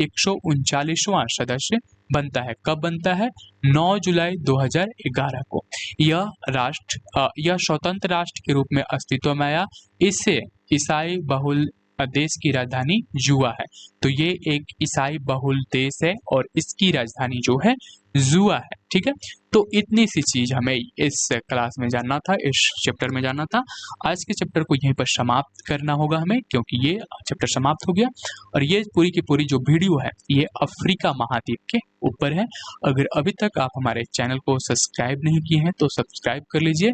139वां सदस्य बनता है। कब बनता है? 9 जुलाई 2011 को। यह स्वतंत्र राष्ट्र के रूप में अस्तित्व में आया। इससे ईसाई बहुल देश की राजधानी जुआ है। तो ये एक ईसाई बहुल देश है और इसकी राजधानी जो है जुआ है। ठीक है, तो इतनी सी चीज हमें इस क्लास में जानना था, इस चैप्टर में जानना था। आज के चैप्टर को यहीं पर समाप्त करना होगा हमें, क्योंकि ये चैप्टर समाप्त हो गया और ये पूरी की पूरी जो वीडियो है ये अफ्रीका महाद्वीप के ऊपर है। अगर अभी तक आप हमारे चैनल को सब्सक्राइब नहीं किए हैं तो सब्सक्राइब कर लीजिए।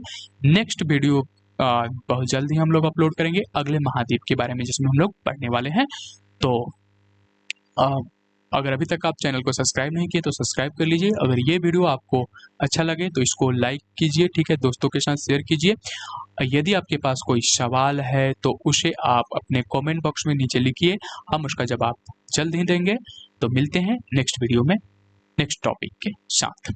नेक्स्ट वीडियो बहुत जल्द ही हम लोग अपलोड करेंगे अगले महाद्वीप के बारे में, जिसमें हम लोग पढ़ने वाले हैं। तो अगर अभी तक आप चैनल को सब्सक्राइब नहीं किए तो सब्सक्राइब कर लीजिए। अगर ये वीडियो आपको अच्छा लगे तो इसको लाइक कीजिए। ठीक है, दोस्तों के साथ शेयर कीजिए। यदि आपके पास कोई सवाल है तो उसे आप अपने कमेंट बॉक्स में नीचे लिखिए, हम उसका जवाब जल्द ही देंगे। तो मिलते हैं नेक्स्ट वीडियो में नेक्स्ट टॉपिक के साथ।